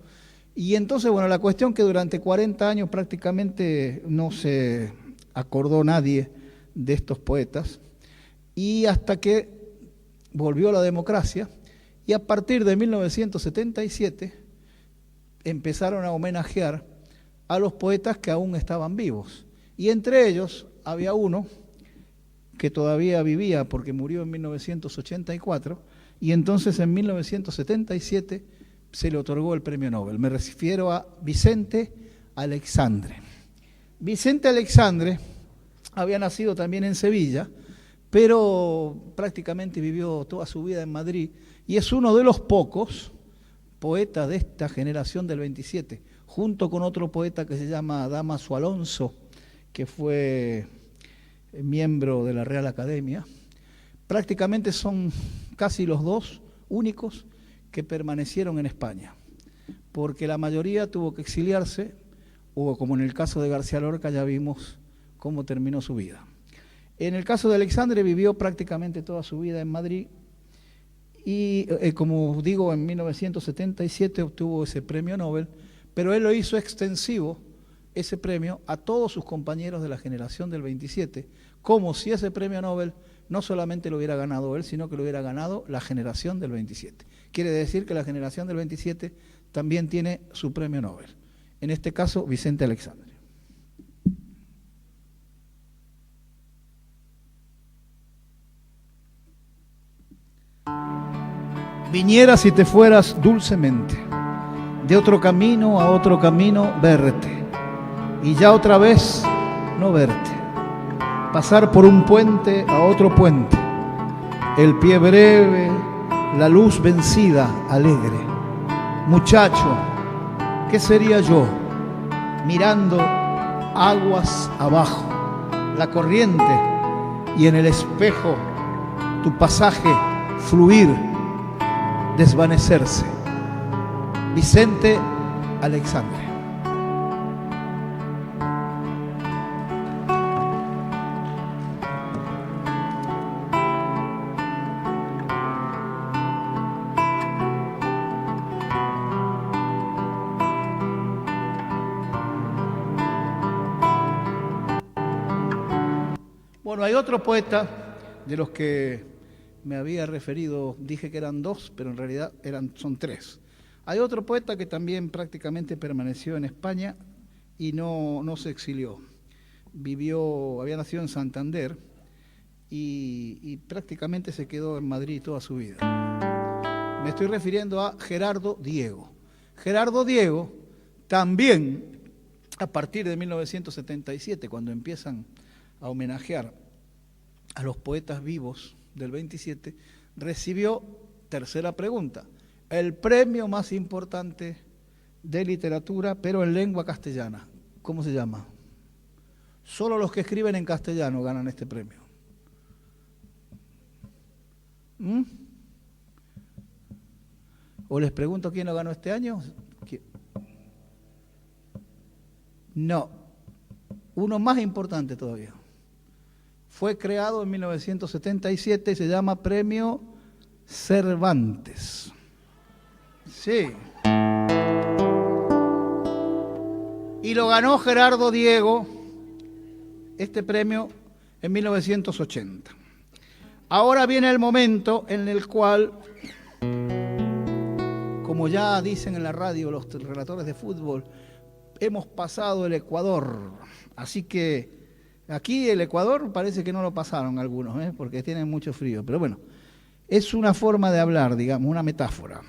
y entonces, bueno, la cuestión que durante 40 años prácticamente no se acordó nadie de estos poetas, y hasta que volvió la democracia, y a partir de 1977 empezaron a homenajear a los poetas que aún estaban vivos, y entre ellos había uno que todavía vivía porque murió en 1984, y entonces en 1977 se le otorgó el premio Nobel. Me refiero a Vicente Aleixandre. Vicente Aleixandre había nacido también en Sevilla, pero prácticamente vivió toda su vida en Madrid, y es uno de los pocos poetas de esta generación del 27, junto con otro poeta que se llama Dámaso Alonso, que fue miembro de la Real Academia. Prácticamente son casi los dos únicos que permanecieron en España, porque la mayoría tuvo que exiliarse, o como en el caso de García Lorca ya vimos cómo terminó su vida. En el caso de Aleixandre vivió prácticamente toda su vida en Madrid y como digo, en 1977 obtuvo ese premio Nobel, pero él lo hizo extensivo, ese premio, a todos sus compañeros de la generación del 27, como si ese premio Nobel no solamente lo hubiera ganado él, sino que lo hubiera ganado la generación del 27. Quiere decir que la generación del 27 también tiene su premio Nobel. En este caso, Vicente Aleixandre. Viniera si te fueras dulcemente, de otro camino a otro camino verte, y ya otra vez no verte, pasar por un puente a otro puente, el pie breve, la luz vencida, alegre. Muchacho, ¿qué sería yo mirando aguas abajo, la corriente y en el espejo tu pasaje fluir, desvanecerse? Vicente Aleixandre. Bueno, hay otro poeta de los que me había referido, dije que eran dos, pero en realidad son tres. Hay otro poeta que también prácticamente permaneció en España y no se exilió. Había nacido en Santander y prácticamente se quedó en Madrid toda su vida. Me estoy refiriendo a Gerardo Diego. Gerardo Diego también, a partir de 1977, cuando empiezan a homenajear a los poetas vivos del 27, recibió, tercera pregunta, el premio más importante de literatura, pero en lengua castellana. ¿Cómo se llama? Solo los que escriben en castellano ganan este premio. ¿O les pregunto quién lo ganó este año? No, uno más importante todavía. Fue creado en 1977 y se llama Premio Cervantes. Sí. Y lo ganó Gerardo Diego, este premio, en 1980. Ahora viene el momento en el cual, como ya dicen en la radio los relatores de fútbol, hemos pasado el Ecuador. Así que Aquí el Ecuador parece que no lo pasaron algunos, porque tienen mucho frío. Pero bueno, es una forma de hablar, digamos, una metáfora.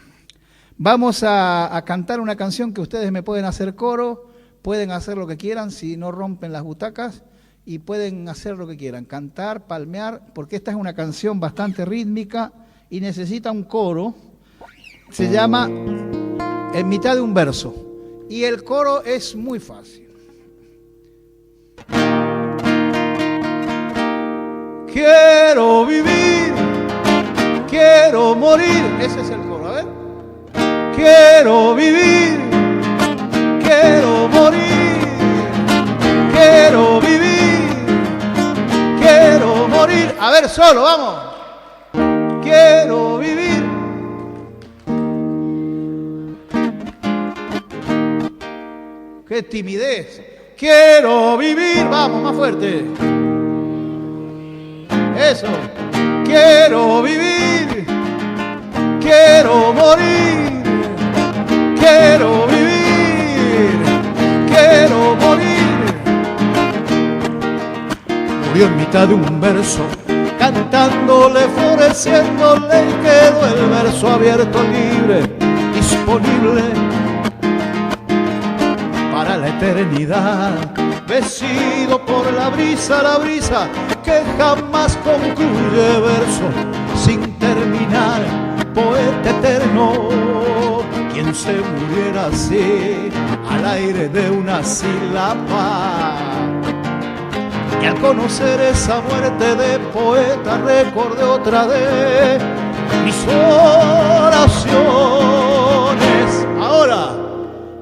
Vamos a cantar una canción que ustedes me pueden hacer coro, pueden hacer lo que quieran si no rompen las butacas y pueden hacer lo que quieran, cantar, palmear, porque esta es una canción bastante rítmica y necesita un coro. Se llama En mitad de un verso y el coro es muy fácil. Quiero vivir, quiero morir. Ese es el coro, a ver. Quiero vivir, quiero morir. Quiero vivir, quiero morir. A ver, solo, vamos. Quiero vivir. ¡Qué timidez! Quiero vivir, vamos, más fuerte. Eso. Quiero vivir, quiero morir, quiero vivir, quiero morir. Murió en mitad de un verso, cantándole, floreciéndole, y quedó el verso abierto, libre, disponible para la eternidad, vestido por la brisa que jamás concluye verso sin terminar, poeta eterno, quien se muriera así al aire de una sílaba. Y al conocer esa muerte de poeta recordé otra de mis oraciones. Ahora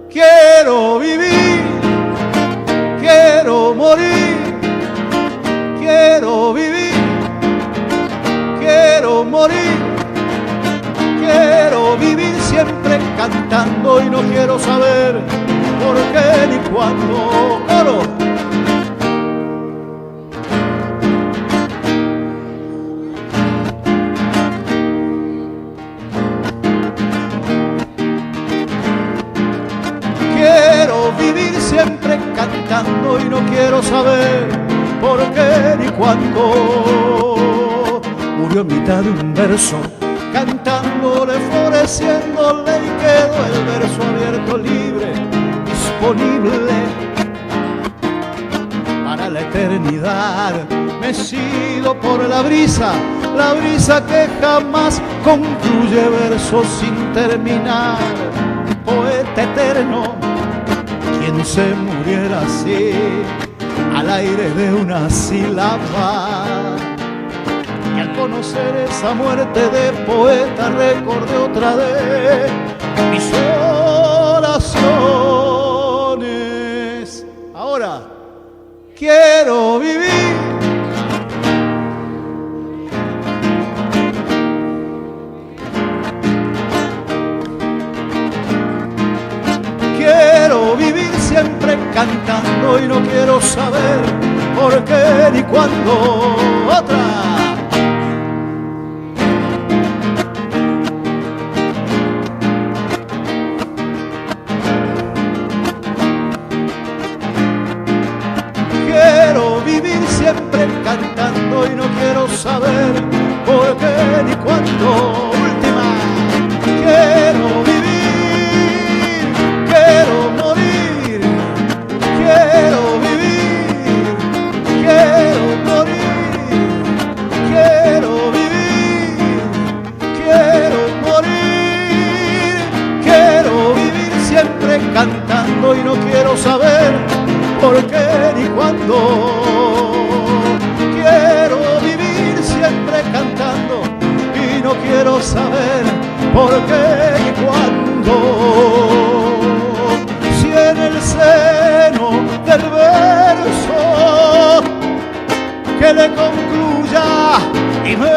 quiero vivir, quiero morir, quiero vivir, quiero morir, quiero vivir siempre cantando y no quiero saber por qué ni cuándo. Coro. Siempre cantando y no quiero saber por qué ni cuándo. Murió en mitad de un verso, cantándole, floreciéndole, y quedó el verso abierto, libre, disponible para la eternidad, mecido por la brisa que jamás concluye versos sin terminar, poeta eterno, quien se muriera así al aire de una sílaba. Y al conocer esa muerte de poeta recordé otra de mis oraciones. Ahora quiero vivir, quiero vivir siempre cantando y no quiero saber por qué ni cuándo. Otra. Quiero vivir siempre cantando y no quiero saber por qué ni cuándo. Última. Quiero vivir, quiero morir, quiero vivir, quiero morir, quiero vivir, quiero morir, quiero vivir siempre cantando y no quiero saber por qué ni cuándo. Quiero vivir siempre cantando y no quiero saber por qué ni cuándo. Si en el seno del verso que le concluya y me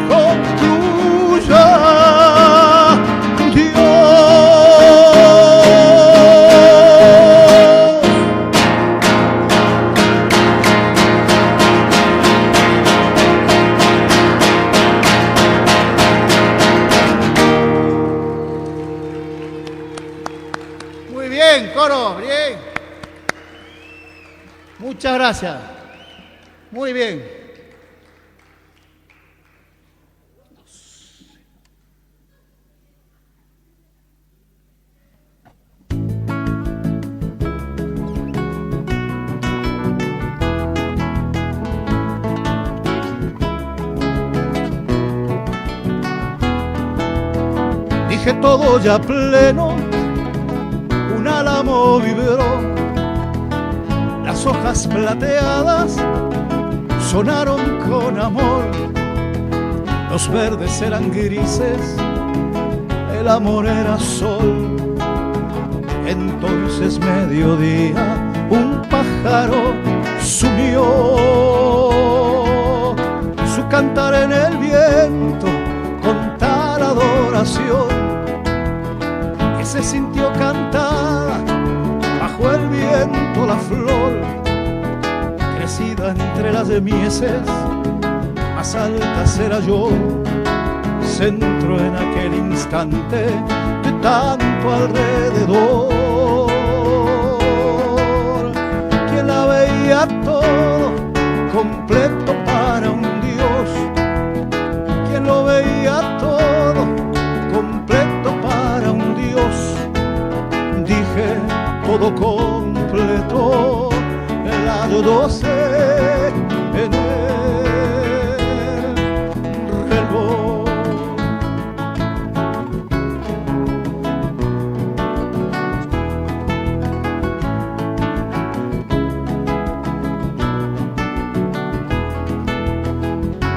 concluya gracias. Muy bien. Dije todo ya pleno, un álamo vibró, las hojas plateadas sonaron con amor, los verdes eran grises, el amor era sol. Entonces mediodía un pájaro sumió su cantar en el viento con tal adoración que se sintió cantada bajo el viento la flor, crecida entre las mieses, más alta será yo, centro en aquel instante de tanto alrededor. Quien la veía todo completo para un Dios, quien lo veía todo completo para un Dios, dije todo completo, la doce en el reloj.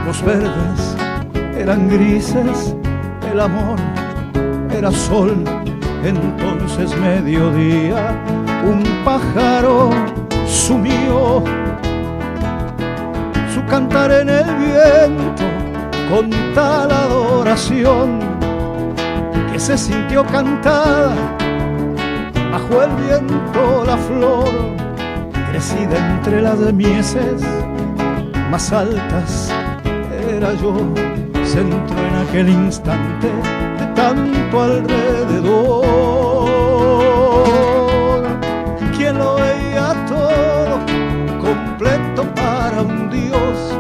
Los verdes eran grises, el amor era sol. Entonces mediodía un pájaro sumió su cantar en el viento con tal adoración que se sintió cantada bajo el viento la flor, crecida entre las mieses, más altas era yo, centro en aquel instante de tanto alrededor. Quien lo veía todo completo para un Dios,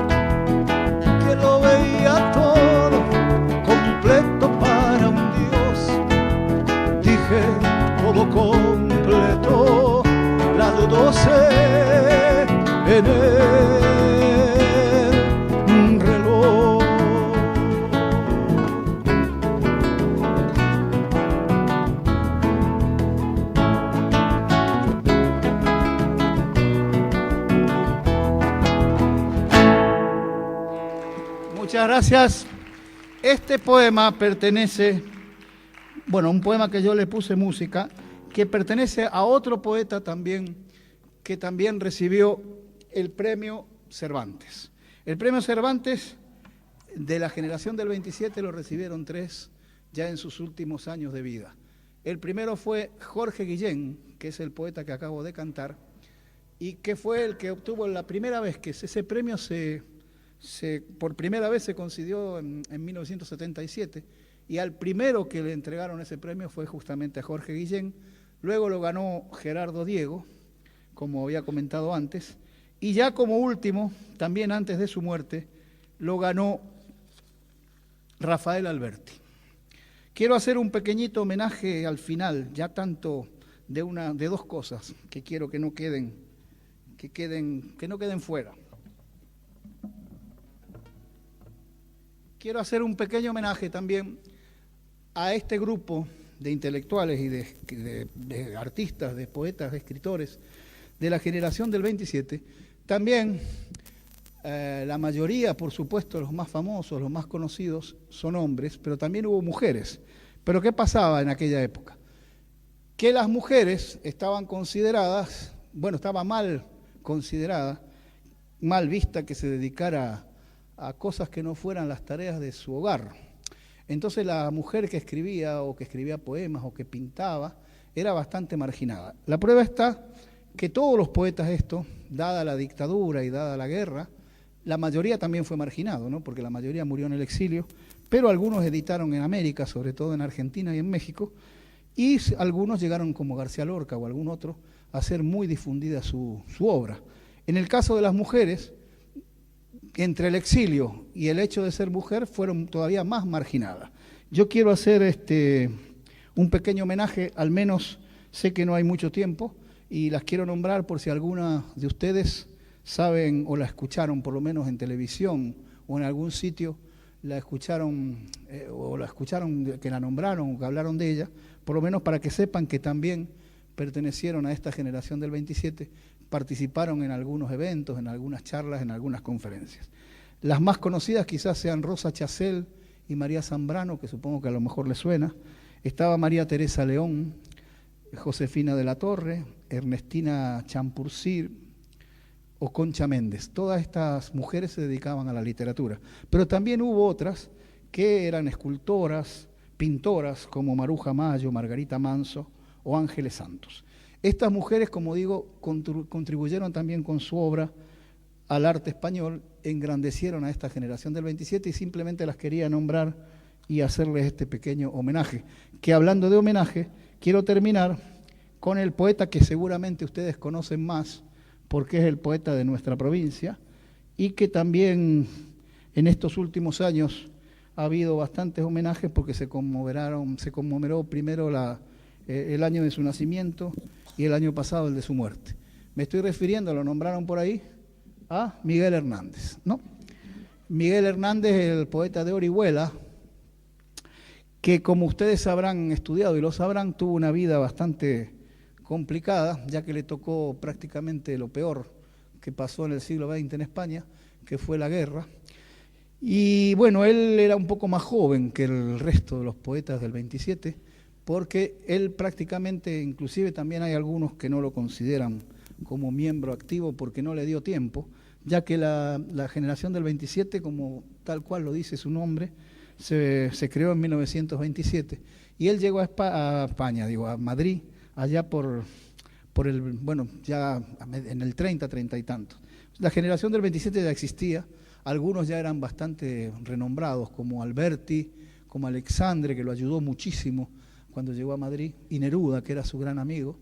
quien lo veía todo completo para un Dios, dije todo completo, las 12 en el reloj. Muchas gracias. Este poema pertenece, bueno, un poema que yo le puse música, que pertenece a otro poeta también, que también recibió el premio Cervantes. El premio Cervantes de la generación del 27 lo recibieron 3 ya en sus últimos años de vida. El primero fue Jorge Guillén, que es el poeta que acabo de cantar, y que fue el que obtuvo la primera vez que ese premio por primera vez se concedió en 1977, y al primero que le entregaron ese premio fue justamente a Jorge Guillén. Luego lo ganó Gerardo Diego, como había comentado antes, y ya como último, también antes de su muerte, lo ganó Rafael Alberti. Quiero hacer un pequeñito homenaje al final, ya tanto de dos cosas que quiero que no queden fuera. Quiero hacer un pequeño homenaje también a este grupo de intelectuales y de artistas, de poetas, de escritores de la generación del 27. También la mayoría, por supuesto, los más famosos, los más conocidos, son hombres, pero también hubo mujeres. ¿Pero qué pasaba en aquella época? Que las mujeres estaban consideradas, bueno, estaba mal considerada, mal vista que se dedicara a cosas que no fueran las tareas de su hogar. Entonces la mujer que escribía o que escribía poemas o que pintaba era bastante marginada. La prueba está que todos los poetas dada la dictadura y dada la guerra, la mayoría también fue marginado, ¿no? Porque la mayoría murió en el exilio, pero algunos editaron en América, sobre todo en Argentina y en México, y algunos llegaron como García Lorca o algún otro a hacer muy difundida su obra. En el caso de las mujeres, entre el exilio y el hecho de ser mujer, fueron todavía más marginadas. Yo quiero hacer un pequeño homenaje, al menos sé que no hay mucho tiempo, y las quiero nombrar por si alguna de ustedes saben o la escucharon, por lo menos en televisión o en algún sitio, la escucharon que la nombraron o que hablaron de ella, por lo menos para que sepan que también pertenecieron a esta generación del 27, participaron en algunos eventos, en algunas charlas, en algunas conferencias. Las más conocidas quizás sean Rosa Chacel y María Zambrano, que supongo que a lo mejor les suena. Estaba María Teresa León, Josefina de la Torre, Ernestina Champurcir o Concha Méndez. Todas estas mujeres se dedicaban a la literatura, pero también hubo otras que eran escultoras, pintoras, como Maruja Mayo, Margarita Manso o Ángeles Santos. Estas mujeres, como digo, contribuyeron también con su obra al arte español, engrandecieron a esta generación del 27 y simplemente las quería nombrar y hacerles este pequeño homenaje. Que hablando de homenaje, quiero terminar con el poeta que seguramente ustedes conocen más, porque es el poeta de nuestra provincia, y que también en estos últimos años ha habido bastantes homenajes porque se conmemoró primero el año de su nacimiento y el año pasado el de su muerte. Me estoy refiriendo, lo nombraron por ahí, a Miguel Hernández, ¿no? Miguel Hernández, el poeta de Orihuela, que como ustedes habrán estudiado y lo sabrán, tuvo una vida bastante complicada, ya que le tocó prácticamente lo peor que pasó en el siglo XX en España, que fue la guerra. Y bueno, él era un poco más joven que el resto de los poetas del 27, porque él prácticamente, inclusive también hay algunos que no lo consideran como miembro activo porque no le dio tiempo, ya que la generación del 27, como tal cual lo dice su nombre, se creó en 1927, y él llegó a España, a Madrid, allá ya en el 30 y tantos. La generación del 27 ya existía, algunos ya eran bastante renombrados, como Alberti, como Alexandre, que lo ayudó muchísimo cuando llegó a Madrid, y Neruda, que era su gran amigo,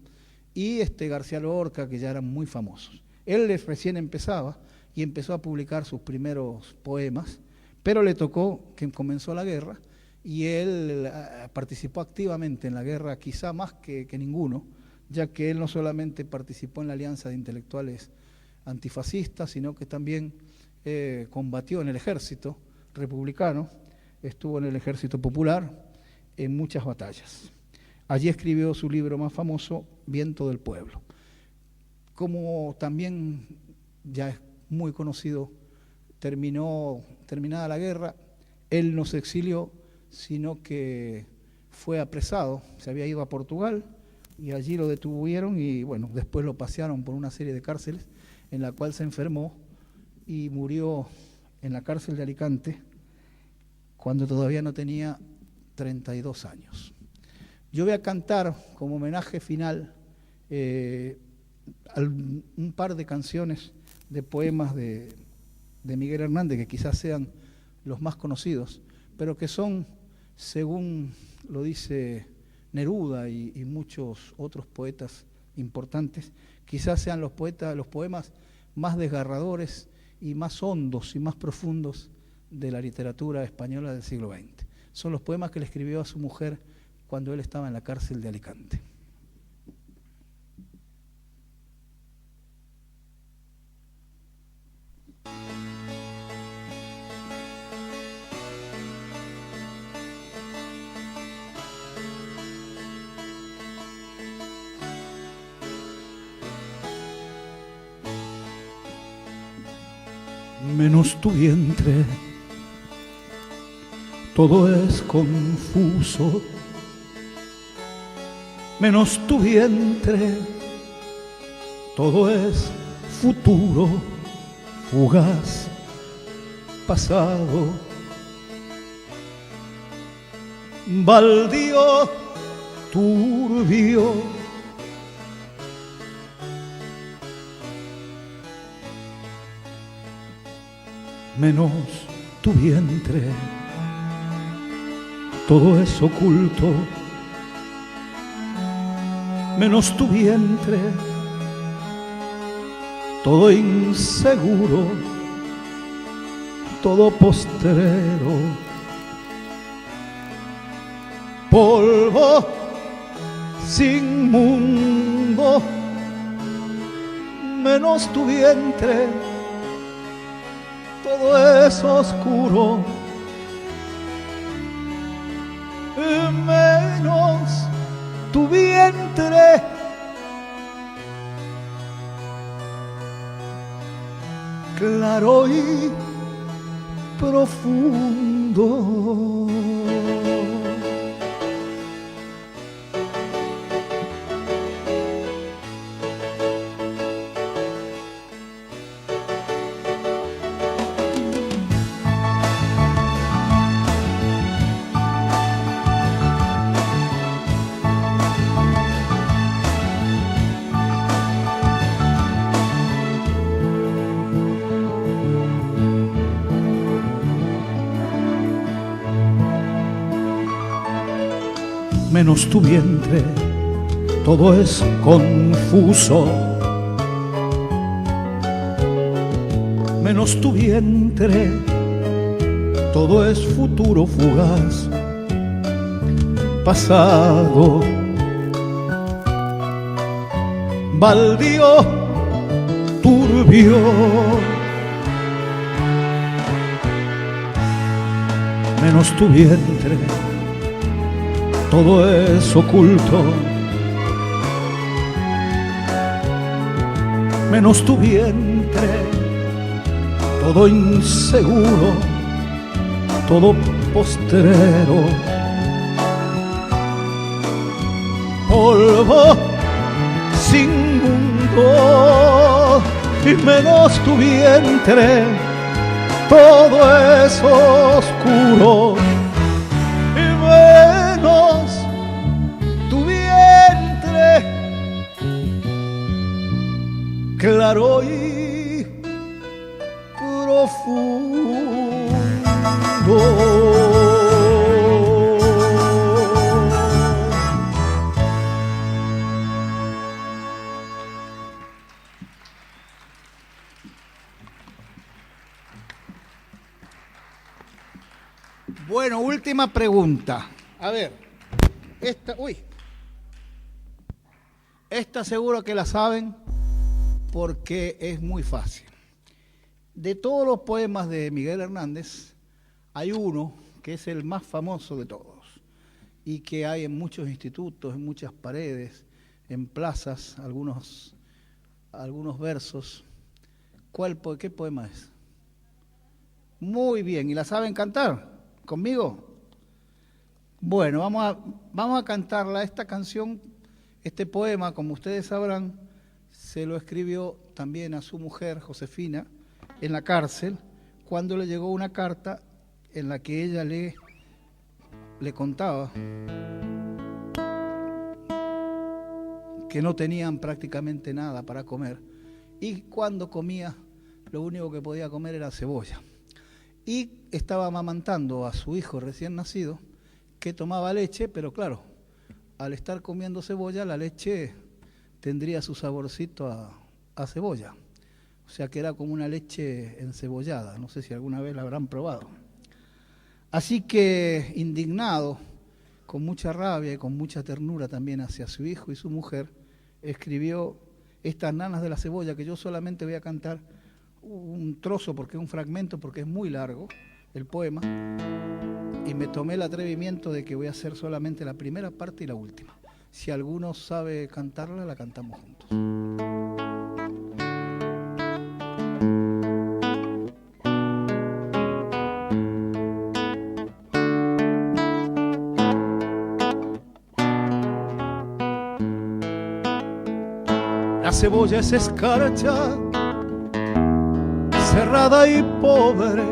y García Lorca, que ya eran muy famosos. Él recién empezaba y empezó a publicar sus primeros poemas, pero le tocó que comenzó la guerra y él participó activamente en la guerra, quizá más que ninguno, ya que él no solamente participó en la Alianza de Intelectuales Antifascistas, sino que también combatió en el ejército republicano, estuvo en el ejército popular en muchas batallas. Allí escribió su libro más famoso, Viento del Pueblo. Como también ya es muy conocido, terminada la guerra, él no se exilió, sino que fue apresado, se había ido a Portugal y allí lo detuvieron y bueno, después lo pasearon por una serie de cárceles en la cual se enfermó y murió en la cárcel de Alicante cuando todavía no tenía 32 años. Yo voy a cantar como homenaje final un par de canciones de poemas de Miguel Hernández, que quizás sean los más conocidos, pero que son, según lo dice Neruda y muchos otros poetas importantes, quizás sean los poemas más desgarradores y más hondos y más profundos de la literatura española del siglo XX. Son los poemas que le escribió a su mujer cuando él estaba en la cárcel de Alicante. Menos tu vientre, todo es confuso. Menos tu vientre, todo es futuro, fugaz, pasado, baldío, turbio. Menos tu vientre, todo es oculto. Menos tu vientre, todo inseguro, todo postrero, polvo sin mundo, menos tu vientre, todo es oscuro, menos tu vientre. Claro y profundo. Menos tu vientre, todo es confuso. Menos tu vientre, todo es futuro fugaz, pasado, baldío, turbio. Menos tu vientre, todo es oculto, menos tu vientre, todo inseguro, todo postrero, polvo sin mundo, y menos tu vientre, todo es oscuro. Tu vientre, claro y profundo. Bueno, última pregunta. A ver, esta seguro que la saben porque es muy fácil. De todos los poemas de Miguel Hernández, hay uno que es el más famoso de todos y que hay en muchos institutos, en muchas paredes, en plazas, algunos versos. ¿Qué poema es? Muy bien, ¿y la saben cantar conmigo? Bueno, vamos a cantarla. Esta canción, este poema, como ustedes sabrán, se lo escribió también a su mujer, Josefina, en la cárcel, cuando le llegó una carta en la que ella le contaba que no tenían prácticamente nada para comer y cuando comía, lo único que podía comer era cebolla. Y estaba amamantando a su hijo recién nacido, que tomaba leche, pero claro, al estar comiendo cebolla, la leche tendría su saborcito a cebolla. O sea que era como una leche encebollada, no sé si alguna vez la habrán probado. Así que, indignado, con mucha rabia y con mucha ternura también hacia su hijo y su mujer, escribió estas nanas de la cebolla, que yo solamente voy a cantar un trozo, porque es un fragmento, porque es muy largo el poema, y me tomé el atrevimiento de que voy a hacer solamente la primera parte y la última. Si alguno sabe cantarla, la cantamos juntos. La cebolla es escarcha, cerrada y pobre,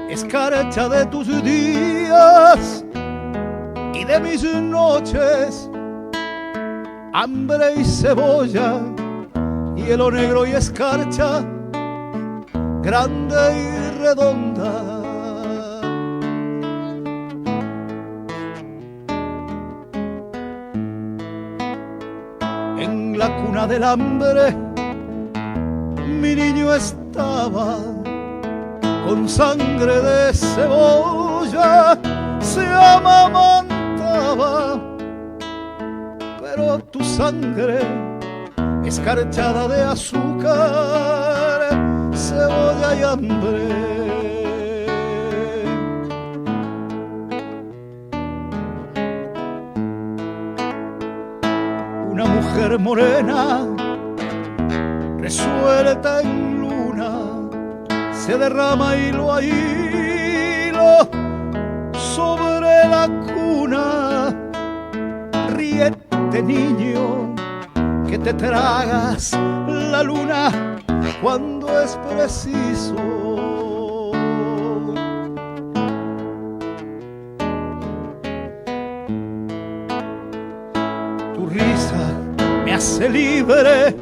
escarcha de tus días y de mis noches, hambre y cebolla, hielo negro y escarcha, grande y redonda. En la cuna del hambre mi niño estaba con sangre de cebolla, se amamantaba, pero tu sangre escarchada de azúcar, cebolla y hambre. Una mujer morena resuelta en luna se derrama hilo a hilo sobre la cuna. Ríete, niño, que te tragas la luna cuando es preciso. Tu risa me hace libre,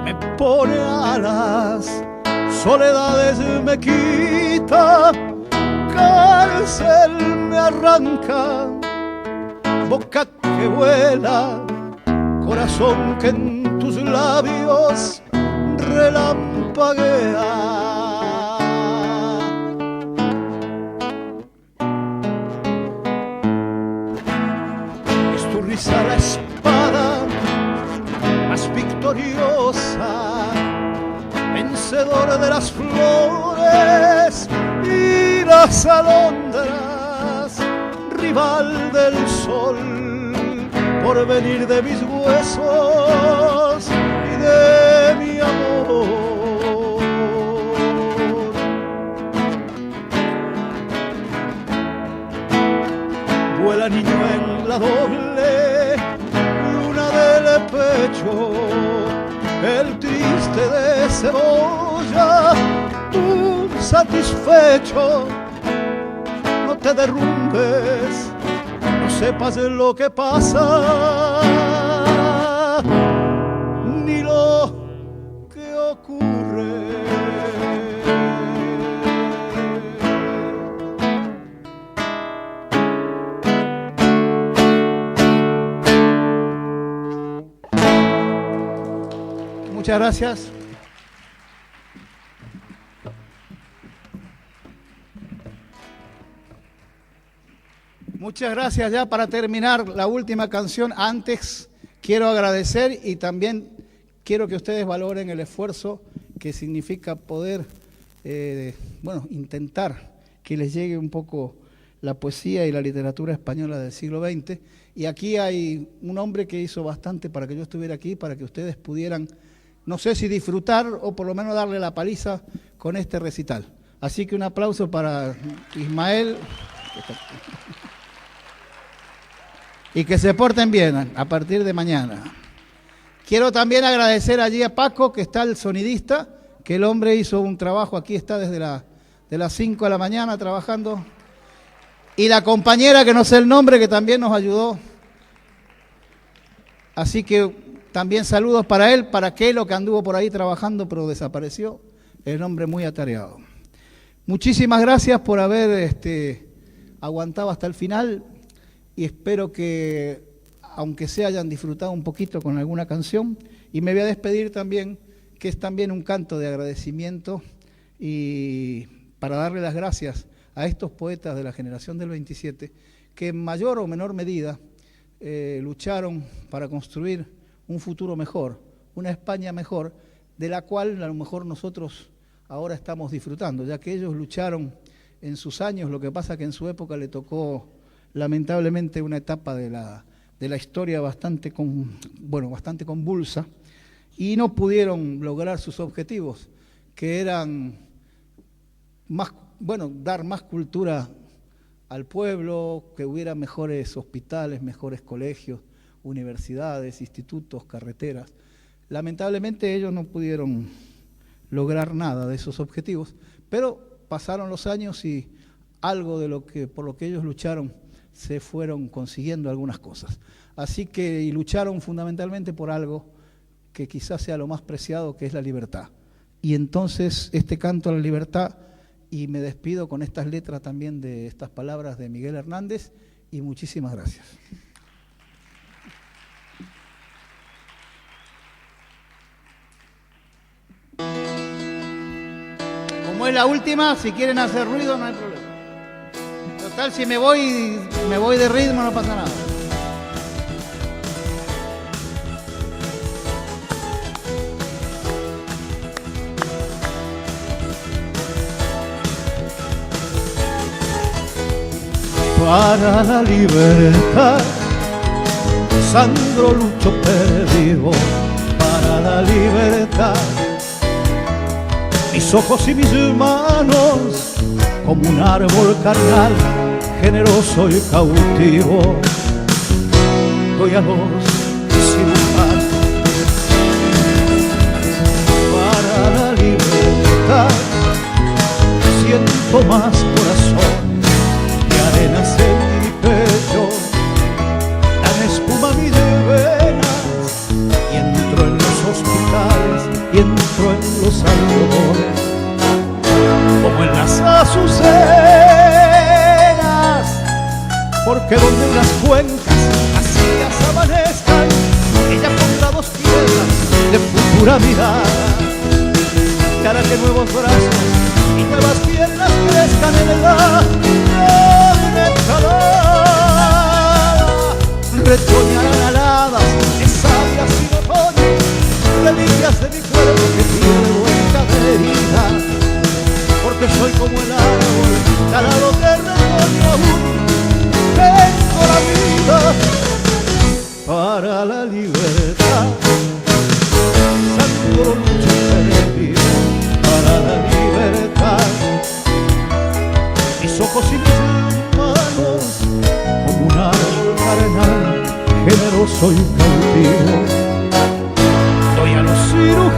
me pone alas, soledades me quita, cárcel me arranca, boca que vuela, corazón que en tus labios relampaguea. Es tu risa la espada más victoriosa, vencedora de las flores y las alondras, rival del sol, por venir de mis huesos y de mi amor. Vuela, niño, en la doble luna del pecho, el triste de cebolla, tú satisfecho. No te derrumbes, no sepas lo que pasa, ni lo que ocurre. Muchas gracias. Muchas gracias. Ya para terminar la última canción, antes quiero agradecer y también quiero que ustedes valoren el esfuerzo que significa poder, intentar que les llegue un poco la poesía y la literatura española del siglo XX. Y aquí hay un hombre que hizo bastante para que yo estuviera aquí, para que ustedes pudieran, no sé si disfrutar o por lo menos darle la paliza con este recital. Así que un aplauso para Ismael. Y que se porten bien a partir de mañana. Quiero también agradecer allí a Paco, que está el sonidista, que el hombre hizo un trabajo, aquí está desde de las 5 de la mañana trabajando. Y la compañera, que no sé el nombre, que también nos ayudó. Así que también saludos para él, para Kelo, que anduvo por ahí trabajando, pero desapareció. El hombre muy atareado. Muchísimas gracias por haber aguantado hasta el final. Y espero que, aunque se hayan disfrutado un poquito con alguna canción, y me voy a despedir también, que es también un canto de agradecimiento y para darle las gracias a estos poetas de la generación del 27, que en mayor o menor medida lucharon para construir un futuro mejor, una España mejor, de la cual a lo mejor nosotros ahora estamos disfrutando, ya que ellos lucharon en sus años, lo que pasa que en su época le tocó lamentablemente una etapa de la historia bastante convulsa y no pudieron lograr sus objetivos, que eran dar más cultura al pueblo, que hubiera mejores hospitales, mejores colegios, universidades, institutos, carreteras. Lamentablemente ellos no pudieron lograr nada de esos objetivos, pero pasaron los años y algo por lo que ellos lucharon se fueron consiguiendo algunas cosas. Así que y lucharon fundamentalmente por algo que quizás sea lo más preciado, que es la libertad. Y entonces este canto a la libertad, y me despido con estas letras también de estas palabras de Miguel Hernández, y muchísimas gracias. Como es la última, si quieren hacer ruido no hay problema. Total, si me voy de ritmo no pasa nada. Para la libertad, Sandro luchó perdido. Para la libertad, mis ojos y mis manos, como un árbol carnal, generoso y cautivo, doy a los cirujanos. Para la libertad, siento más corazón que arenas en mi pecho, dan espuma a mis venas, y entro en los hospitales y entro en los algodones, como en las azucenas, porque donde unas cuencas vacías amanezcan, ella pondrá dos piedras de futura mirada, y hará que nuevos brazos y nuevas piernas crezcan en la calada. Retoñarán aladas de sabias y otoños, delicias de mi cuerpo que tiene vuelta de herida, porque soy como el árbol talado de retoño, aún tengo la vida. Para la libertad, Sandro luchó perdido. Para la libertad, mis ojos y mis manos, como un árbol carnal, generoso y cautivo, doy a los cirujanos,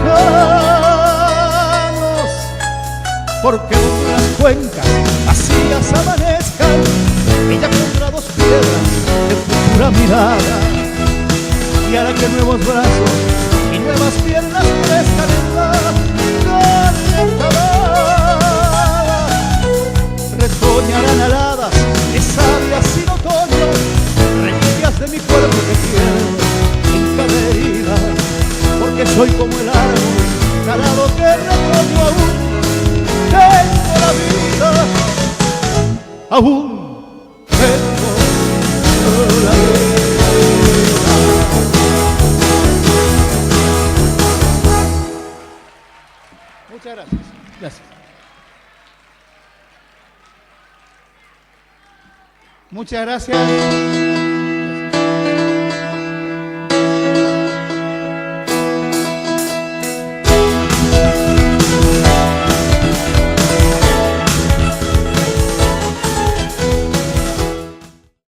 porque donde las cuencas vacías amanezcan, ella pondrá dos piedras de futura mirada, y hará que nuevos brazos y nuevas piernas crezcan en la calada. Retoñarán aladas de sabias sin otoño, reliquias de mi cuerpo que quiero en cada herida, porque soy como el árbol talado de retoño, aún tengo la vida, aún tengo la vida. Muchas gracias. Gracias. Muchas gracias.